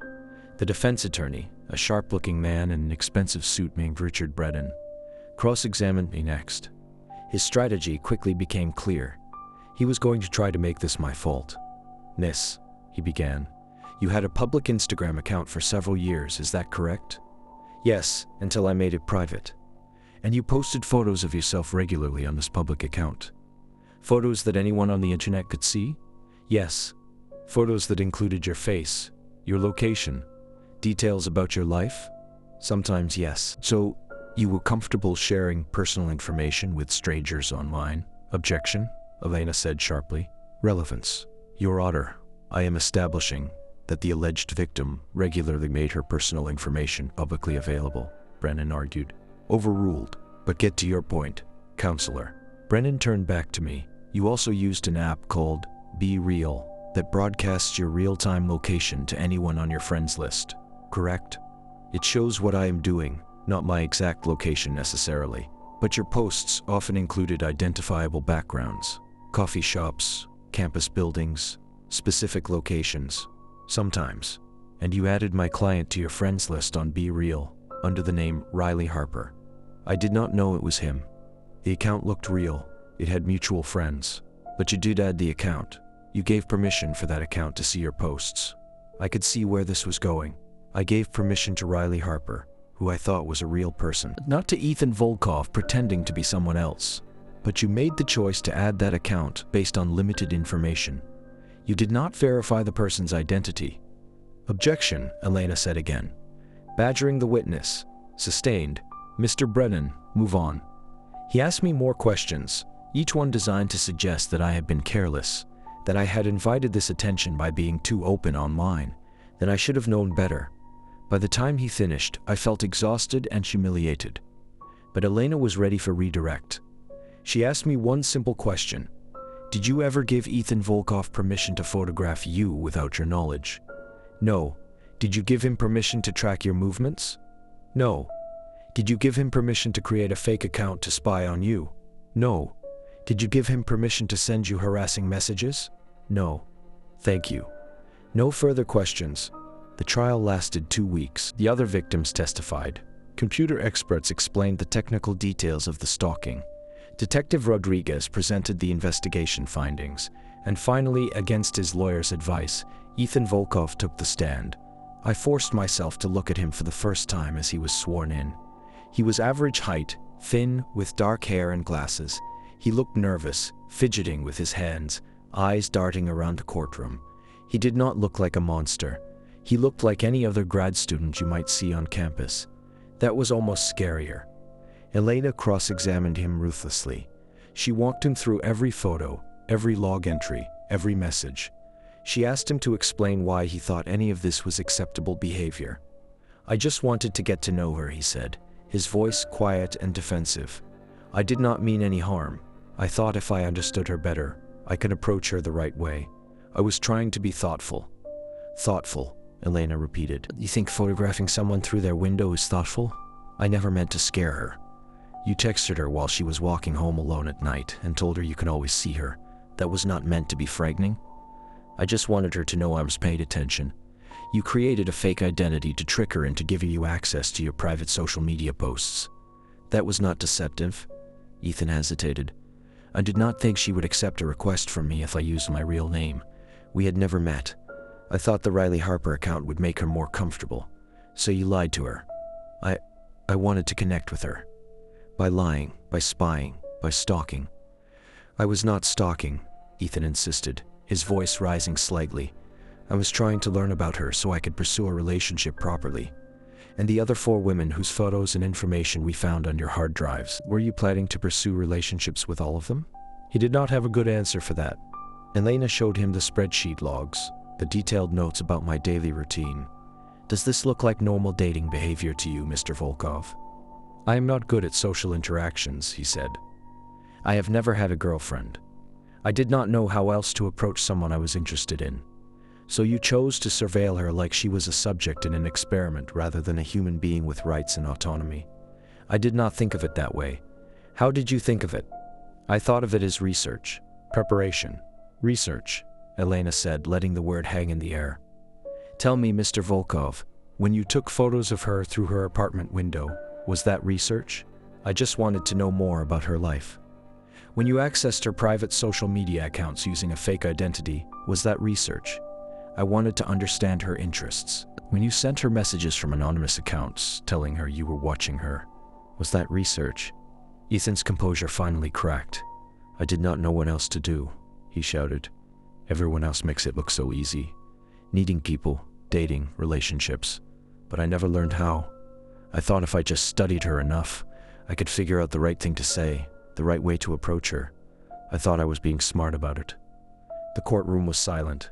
The defense attorney, a sharp-looking man in an expensive suit named Richard Bredin, cross-examined me next. His strategy quickly became clear. He was going to try to make this my fault. "Miss," he began, "you had a public Instagram account for several years, is that correct?" "Yes, until I made it private." And you posted photos of yourself regularly on this public account. Photos that anyone on the internet could see? Yes. Photos that included your face, your location, details about your life? Sometimes yes. So, you were comfortable sharing personal information with strangers online? Objection, Elena said sharply. Relevance. Your Honor, I am establishing that the alleged victim regularly made her personal information publicly available, Brennan argued. Overruled. But get to your point, counselor. Brennan turned back to me. You also used an app called BeReal that broadcasts your real-time location to anyone on your friends list, correct? It shows what I am doing, not my exact location necessarily, but your posts often included identifiable backgrounds, coffee shops, campus buildings, specific locations, sometimes. And you added my client to your friends list on BeReal under the name Riley Harper. I did not know it was him. The account looked real. It had mutual friends. But you did add the account. You gave permission for that account to see your posts. I could see where this was going. I gave permission to Riley Harper, who I thought was a real person, not to Ethan Volkov pretending to be someone else. But you made the choice to add that account based on limited information. You did not verify the person's identity. Objection, Elena said again. Badgering the witness. Sustained. Mr. Brennan, move on. He asked me more questions, each one designed to suggest that I had been careless, that I had invited this attention by being too open online, that I should have known better. By the time he finished, I felt exhausted and humiliated. But Elena was ready for redirect. She asked me one simple question. Did you ever give Ethan Volkov permission to photograph you without your knowledge? No. Did you give him permission to track your movements? No. Did you give him permission to create a fake account to spy on you? No. Did you give him permission to send you harassing messages? No. Thank you. No further questions. The trial lasted 2 weeks. The other victims testified. Computer experts explained the technical details of the stalking. Detective Rodriguez presented the investigation findings. And finally, against his lawyer's advice, Ethan Volkov took the stand. I forced myself to look at him for the first time as he was sworn in. He was average height, thin, with dark hair and glasses. He looked nervous, fidgeting with his hands, eyes darting around the courtroom. He did not look like a monster. He looked like any other grad student you might see on campus. That was almost scarier. Elena cross-examined him ruthlessly. She walked him through every photo, every log entry, every message. She asked him to explain why he thought any of this was acceptable behavior. I just wanted to get to know her, he said, his voice quiet and defensive. I did not mean any harm. I thought if I understood her better, I could approach her the right way. I was trying to be thoughtful. Thoughtful, Elena repeated. You think photographing someone through their window is thoughtful? I never meant to scare her. You texted her while she was walking home alone at night and told her you could always see her. That was not meant to be frightening. I just wanted her to know I was paying attention. You created a fake identity to trick her into giving you access to your private social media posts. That was not deceptive. Ethan hesitated. I did not think she would accept a request from me if I used my real name. We had never met. I thought the Riley Harper account would make her more comfortable. So you lied to her. I wanted to connect with her. By lying, by spying, by stalking. I was not stalking, Ethan insisted, his voice rising slightly. I was trying to learn about her so I could pursue a relationship properly. And the other 4 women whose photos and information we found on your hard drives, were you planning to pursue relationships with all of them? He did not have a good answer for that. Elena showed him the spreadsheet logs, the detailed notes about my daily routine. Does this look like normal dating behavior to you, Mr. Volkov? I am not good at social interactions, he said. I have never had a girlfriend. I did not know how else to approach someone I was interested in. So you chose to surveil her like she was a subject in an experiment rather than a human being with rights and autonomy. I did not think of it that way. How did you think of it? I thought of it as research. Preparation. Research, Elena said, letting the word hang in the air. Tell me, Mr. Volkov, when you took photos of her through her apartment window, was that research? I just wanted to know more about her life. When you accessed her private social media accounts using a fake identity, was that research? I wanted to understand her interests. When you sent her messages from anonymous accounts telling her you were watching her, Was that research? Ethan's composure finally cracked. I did not know what else to do, he shouted. Everyone else makes it look so easy. Needing people, dating, relationships. But I never learned how. I thought if I just studied her enough, I could figure out the right thing to say, the right way to approach her. I thought I was being smart about it. The courtroom was silent.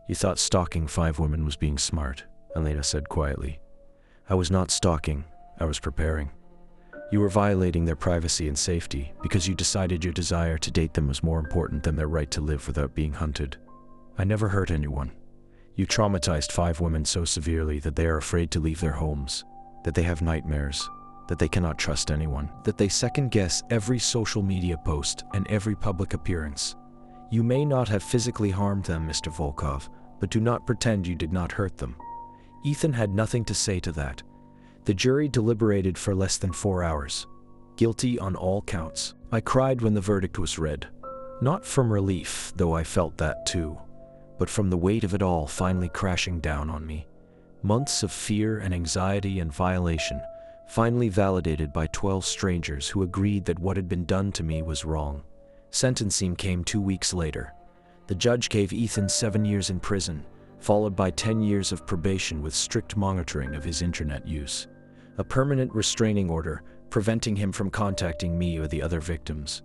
You thought stalking 5 women was being smart, Elena said quietly. I was not stalking, I was preparing. You were violating their privacy and safety because you decided your desire to date them was more important than their right to live without being hunted. I never hurt anyone. You traumatized 5 women so severely that they are afraid to leave their homes, that they have nightmares, that they cannot trust anyone, that they second-guess every social media post and every public appearance. You may not have physically harmed them, Mr. Volkov, but do not pretend you did not hurt them. Ethan had nothing to say to that. The jury deliberated for less than 4 hours. Guilty on all counts. I cried when the verdict was read. Not from relief, though I felt that too, but from the weight of it all finally crashing down on me. Months of fear and anxiety and violation, finally validated by 12 strangers who agreed that what had been done to me was wrong. Sentencing came 2 weeks later. The judge gave Ethan 7 years in prison, followed by 10 years of probation with strict monitoring of his internet use. A permanent restraining order preventing him from contacting me or the other victims.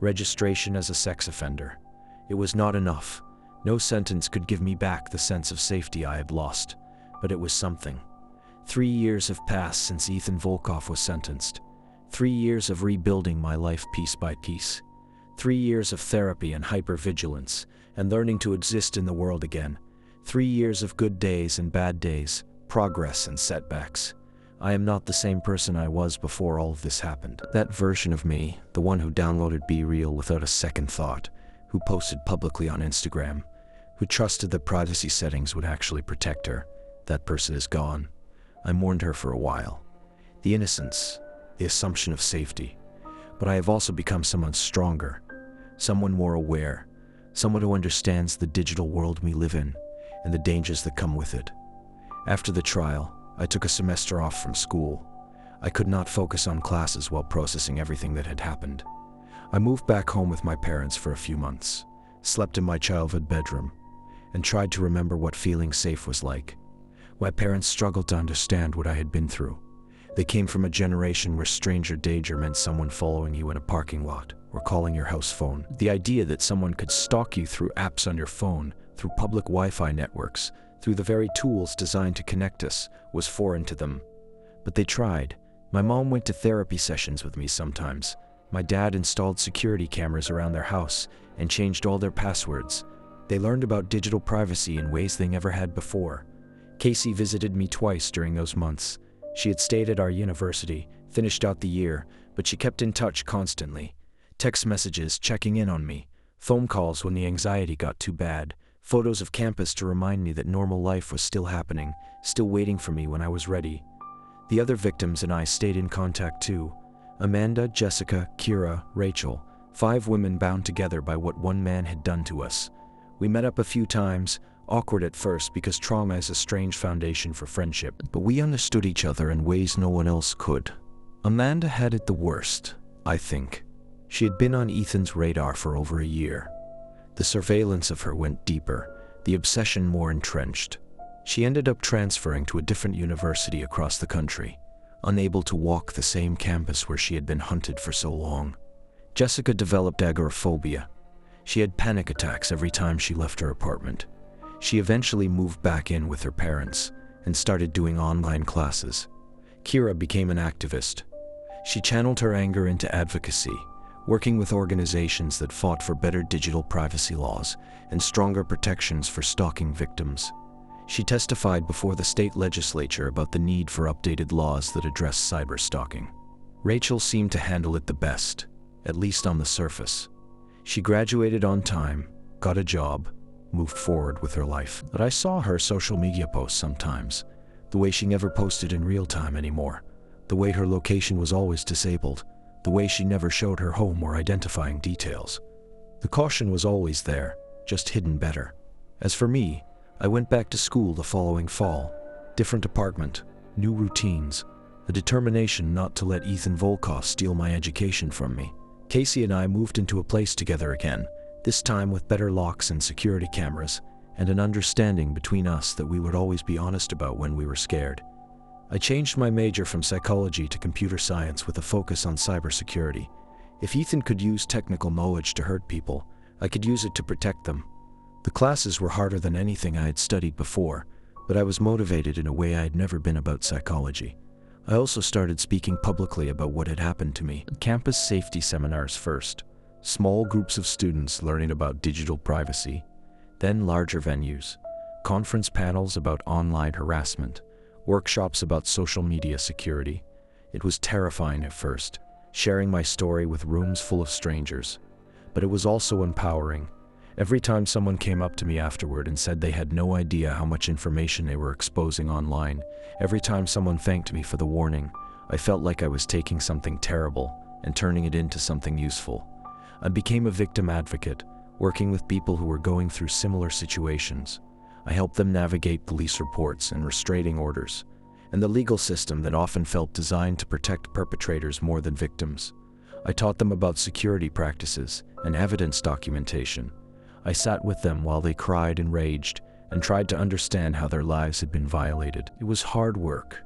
Registration as a sex offender. It was not enough. No sentence could give me back the sense of safety I had lost, but it was something. 3 years have passed since Ethan Volkov was sentenced. 3 years of rebuilding my life piece by piece. 3 years of therapy and hypervigilance, and learning to exist in the world again. 3 years of good days and bad days, progress and setbacks. I am not the same person I was before all of this happened. That version of me, the one who downloaded BeReal without a second thought, who posted publicly on Instagram, who trusted that privacy settings would actually protect her, that person is gone. I mourned her for a while. The innocence, the assumption of safety. But I have also become someone stronger, someone more aware, someone who understands the digital world we live in and the dangers that come with it. After the trial, I took a semester off from school. I could not focus on classes while processing everything that had happened. I moved back home with my parents for a few months, slept in my childhood bedroom, and tried to remember what feeling safe was like. My parents struggled to understand what I had been through. They came from a generation where stranger danger meant someone following you in a parking lot or calling your house phone. The idea that someone could stalk you through apps on your phone, through public Wi-Fi networks, through the very tools designed to connect us, was foreign to them. But they tried. My mom went to therapy sessions with me sometimes. My dad installed security cameras around their house and changed all their passwords. They learned about digital privacy in ways they never had before. Casey visited me twice during those months. She had stayed at our university, finished out the year, but she kept in touch constantly. Text messages checking in on me, phone calls when the anxiety got too bad, photos of campus to remind me that normal life was still happening, still waiting for me when I was ready. The other victims and I stayed in contact too. Amanda, Jessica, Kira, Rachel, 5 women bound together by what one man had done to us. We met up a few times, awkward at first because trauma is a strange foundation for friendship, but we understood each other in ways no one else could. Amanda had it the worst, I think. She had been on Ethan's radar for over a year. The surveillance of her went deeper, the obsession more entrenched. She ended up transferring to a different university across the country, unable to walk the same campus where she had been hunted for so long. Jessica developed agoraphobia. She had panic attacks every time she left her apartment. She eventually moved back in with her parents and started doing online classes. Kira became an activist. She channeled her anger into advocacy, working with organizations that fought for better digital privacy laws and stronger protections for stalking victims. She testified before the state legislature about the need for updated laws that address cyberstalking. Rachel seemed to handle it the best, at least on the surface. She graduated on time, got a job, moved forward with her life. But I saw her social media posts sometimes, the way she never posted in real time anymore, the way her location was always disabled, the way she never showed her home or identifying details. The caution was always there, just hidden better. As for me, I went back to school the following fall. Different apartment, new routines, a determination not to let Ethan Volkov steal my education from me. Casey and I moved into a place together again, this time with better locks and security cameras, and an understanding between us that we would always be honest about when we were scared. I changed my major from psychology to computer science with a focus on cybersecurity. If Ethan could use technical knowledge to hurt people, I could use it to protect them. The classes were harder than anything I had studied before, but I was motivated in a way I had never been about psychology. I also started speaking publicly about what had happened to me. Campus safety seminars first, small groups of students learning about digital privacy, then larger venues, conference panels about online harassment, workshops about social media security. It was terrifying at first, sharing my story with rooms full of strangers, but it was also empowering. Every time someone came up to me afterward and said they had no idea how much information they were exposing online, every time someone thanked me for the warning, I felt like I was taking something terrible and turning it into something useful. I became a victim advocate, working with people who were going through similar situations. I helped them navigate police reports and restraining orders, and the legal system that often felt designed to protect perpetrators more than victims. I taught them about security practices and evidence documentation. I sat with them while they cried and raged and tried to understand how their lives had been violated. It was hard work,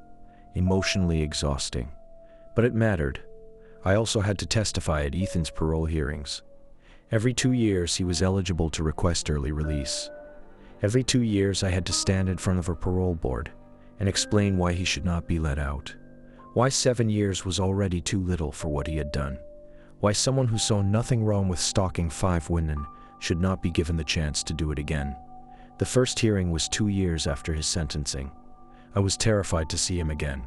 emotionally exhausting, but it mattered. I also had to testify at Ethan's parole hearings. Every 2 years, he was eligible to request early release. Every 2 years, I had to stand in front of a parole board and explain why he should not be let out. Why 7 years was already too little for what he had done. Why someone who saw nothing wrong with stalking 5 women should not be given the chance to do it again. The first hearing was 2 years after his sentencing. I was terrified to see him again.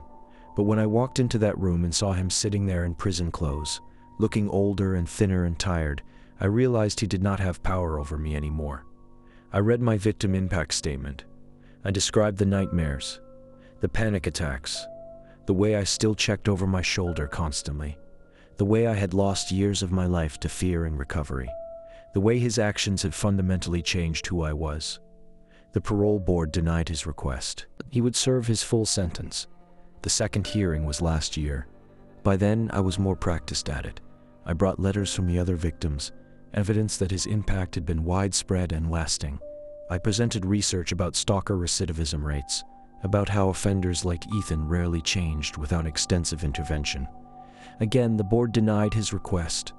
But when I walked into that room and saw him sitting there in prison clothes, looking older and thinner and tired, I realized he did not have power over me anymore. I read my victim impact statement. I described the nightmares, the panic attacks, the way I still checked over my shoulder constantly, the way I had lost years of my life to fear and recovery, the way his actions had fundamentally changed who I was. The parole board denied his request. He would serve his full sentence. The second hearing was last year. By then, I was more practiced at it. I brought letters from the other victims, evidence that his impact had been widespread and lasting. I presented research about stalker recidivism rates, about how offenders like Ethan rarely changed without extensive intervention. Again, the board denied his request.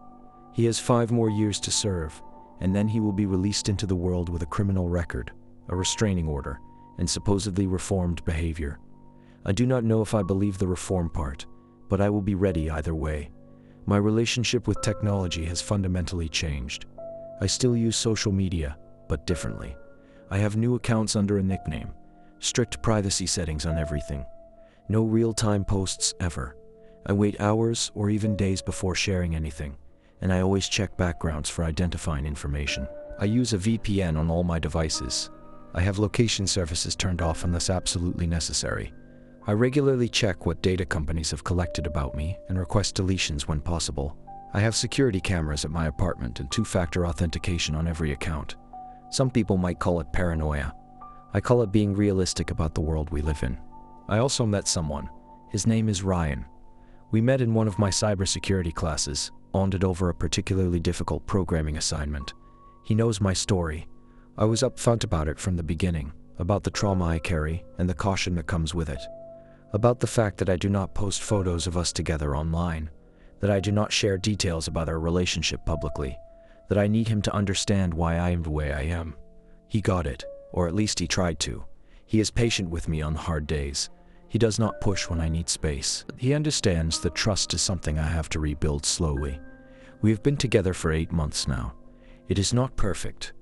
He has 5 more years to serve, and then he will be released into the world with a criminal record, a restraining order, and supposedly reformed behavior. I do not know if I believe the reform part, but I will be ready either way. My relationship with technology has fundamentally changed. I still use social media, but differently. I have new accounts under a nickname, strict privacy settings on everything. No real-time posts ever. I wait hours or even days before sharing anything, and I always check backgrounds for identifying information. I use a VPN on all my devices. I have location services turned off unless absolutely necessary. I regularly check what data companies have collected about me and request deletions when possible. I have security cameras at my apartment and 2-factor authentication on every account. Some people might call it paranoia. I call it being realistic about the world we live in. I also met someone. His name is Ryan. We met in one of my cybersecurity classes, bonded over a particularly difficult programming assignment. He knows my story. I was upfront about it from the beginning, about the trauma I carry and the caution that comes with it. About the fact that I do not post photos of us together online, that I do not share details about our relationship publicly, that I need him to understand why I am the way I am. He got it, or at least he tried to. He is patient with me on hard days. He does not push when I need space. He understands that trust is something I have to rebuild slowly. We have been together for 8 months now. It is not perfect.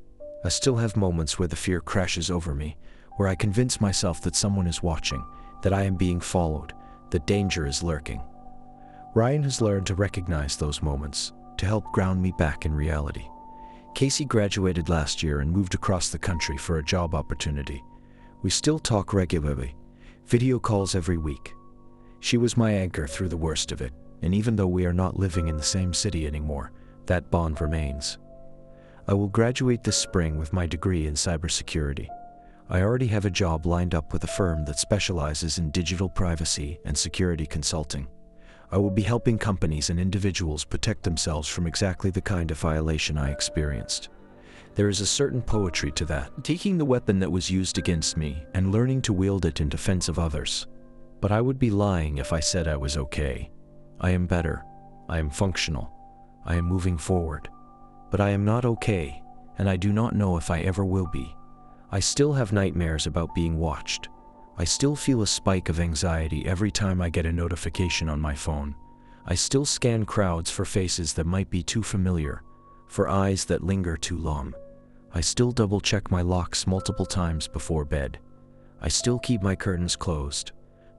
I still have moments where the fear crashes over me, where I convince myself that someone is watching, that I am being followed, that danger is lurking. Ryan has learned to recognize those moments, to help ground me back in reality. Casey graduated last year and moved across the country for a job opportunity. We still talk regularly, video calls every week. She was my anchor through the worst of it, and even though we are not living in the same city anymore, that bond remains. I will graduate this spring with my degree in cybersecurity. I already have a job lined up with a firm that specializes in digital privacy and security consulting. I will be helping companies and individuals protect themselves from exactly the kind of violation I experienced. There is a certain poetry to that, taking the weapon that was used against me and learning to wield it in defense of others. But I would be lying if I said I was okay. I am better. I am functional. I am moving forward. But I am not okay, and I do not know if I ever will be. I still have nightmares about being watched. I still feel a spike of anxiety every time I get a notification on my phone. I still scan crowds for faces that might be too familiar, for eyes that linger too long. I still double-check my locks multiple times before bed. I still keep my curtains closed.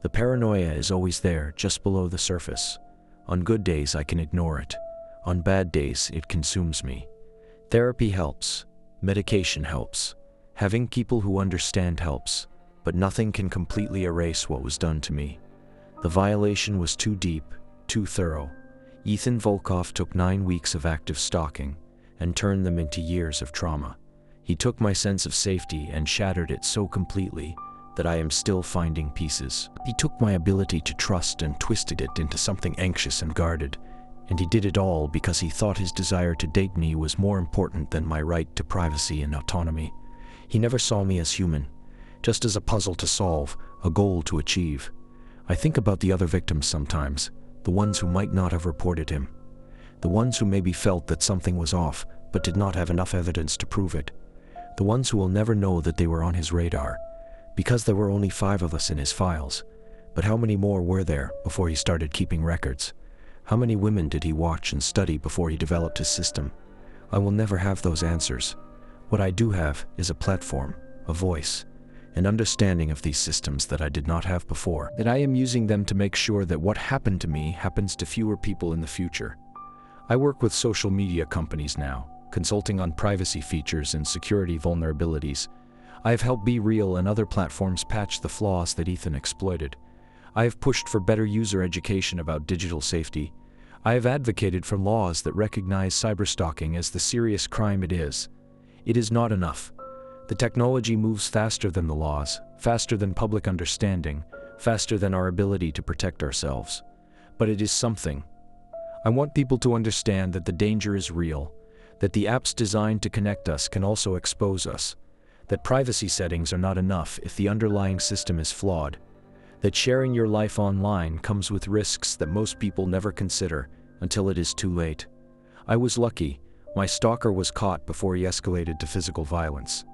The paranoia is always there, just below the surface. On good days, I can ignore it. On bad days, it consumes me. Therapy helps. Medication helps. Having people who understand helps, but nothing can completely erase what was done to me. The violation was too deep, too thorough. Ethan Volkov took 9 weeks of active stalking and turned them into years of trauma. He took my sense of safety and shattered it so completely that I am still finding pieces. He took my ability to trust and twisted it into something anxious and guarded, and he did it all because he thought his desire to date me was more important than my right to privacy and autonomy. He never saw me as human, just as a puzzle to solve, a goal to achieve. I think about the other victims sometimes, the ones who might not have reported him, the ones who maybe felt that something was off but did not have enough evidence to prove it, the ones who will never know that they were on his radar, because there were only 5 of us in his files. But how many more were there before he started keeping records? How many women did he watch and study before he developed his system? I will never have those answers. What I do have is a platform, a voice, an understanding of these systems that I did not have before, that I am using them to make sure that what happened to me happens to fewer people in the future. I work with social media companies now, consulting on privacy features and security vulnerabilities. I have helped BeReal and other platforms patch the flaws that Ethan exploited. I have pushed for better user education about digital safety. I have advocated for laws that recognize cyberstalking as the serious crime it is. It is not enough. The technology moves faster than the laws, faster than public understanding, faster than our ability to protect ourselves. But it is something. I want people to understand that the danger is real, that the apps designed to connect us can also expose us, that privacy settings are not enough if the underlying system is flawed, that sharing your life online comes with risks that most people never consider until it is too late. I was lucky. My stalker was caught before he escalated to physical violence.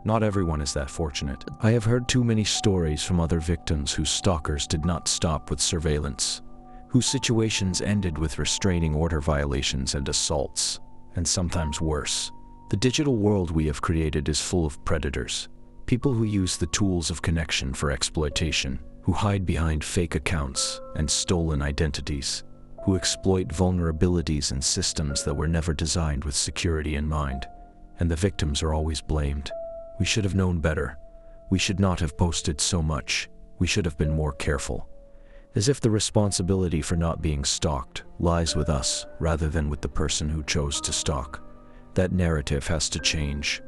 Not everyone is that fortunate. I have heard too many stories from other victims whose stalkers did not stop with surveillance, whose situations ended with restraining order violations and assaults, and sometimes worse. The digital world we have created is full of predators, people who use the tools of connection for exploitation, who hide behind fake accounts and stolen identities, who exploit vulnerabilities in systems that were never designed with security in mind. And the victims are always blamed. We should have known better. We should not have posted so much. We should have been more careful. As if the responsibility for not being stalked lies with us rather than with the person who chose to stalk. That narrative has to change.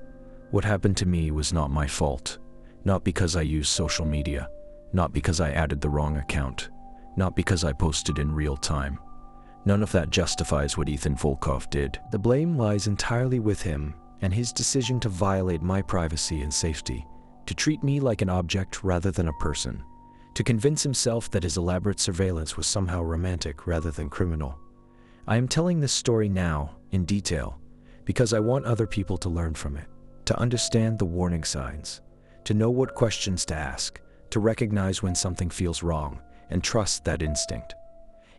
What happened to me was not my fault. Not because I used social media. Not because I added the wrong account. Not because I posted in real time. None of that justifies what Ethan Volkov did. The blame lies entirely with him and his decision to violate my privacy and safety, to treat me like an object rather than a person, to convince himself that his elaborate surveillance was somehow romantic rather than criminal. I am telling this story now, in detail, because I want other people to learn from it, to understand the warning signs, to know what questions to ask, to recognize when something feels wrong, and trust that instinct.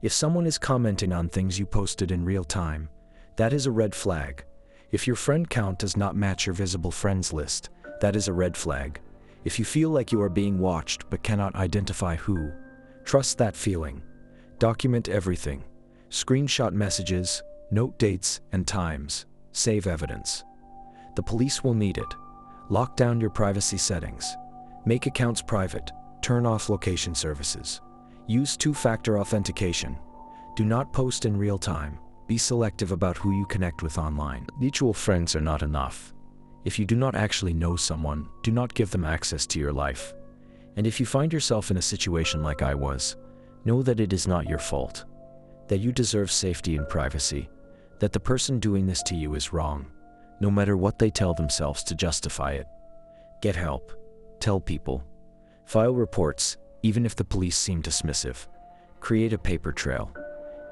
If someone is commenting on things you posted in real time, that is a red flag. If your friend count does not match your visible friends list, that is a red flag. If you feel like you are being watched but cannot identify who, trust that feeling. Document everything. Screenshot messages, note dates and times. Save evidence. The police will need it. Lock down your privacy settings. Make accounts private. Turn off location services. Use two-factor authentication. Do not post in real time. Be selective about who you connect with online. Mutual friends are not enough. If you do not actually know someone, do not give them access to your life. And if you find yourself in a situation like I was, know that it is not your fault, that you deserve safety and privacy, that the person doing this to you is wrong, no matter what they tell themselves to justify it. Get help. Tell people. File reports, even if the police seem dismissive. Create a paper trail.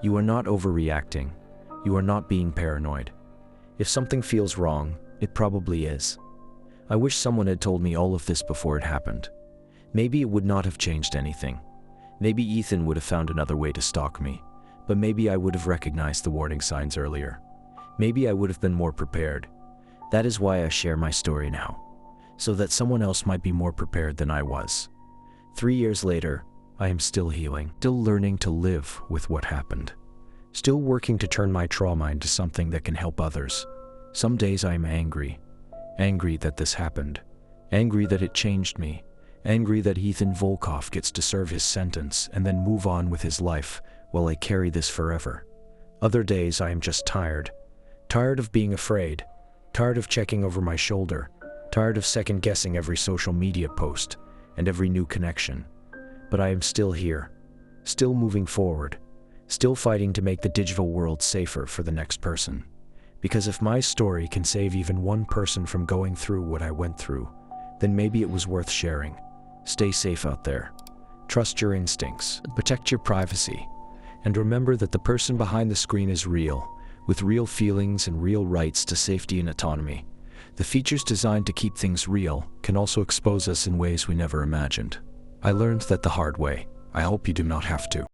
You are not overreacting. You are not being paranoid. If something feels wrong, it probably is. I wish someone had told me all of this before it happened. Maybe it would not have changed anything. Maybe Ethan would have found another way to stalk me, but maybe I would have recognized the warning signs earlier. Maybe I would have been more prepared. That is why I share my story now, so that someone else might be more prepared than I was. 3 years later, I am still healing, still learning to live with what happened, still working to turn my trauma into something that can help others. Some days I am angry that this happened, angry that it changed me, angry that Ethan Volkov gets to serve his sentence and then move on with his life while I carry this forever. Other days I am just tired of being afraid, tired of checking over my shoulder, tired of second-guessing every social media post and every new connection. But I am still here, still moving forward, still fighting to make the digital world safer for the next person. Because if my story can save even one person from going through what I went through, then maybe it was worth sharing. Stay safe out there. Trust your instincts, protect your privacy, and remember that the person behind the screen is real, with real feelings and real rights to safety and autonomy. The features designed to keep things real can also expose us in ways we never imagined. I learned that the hard way. I hope you do not have to.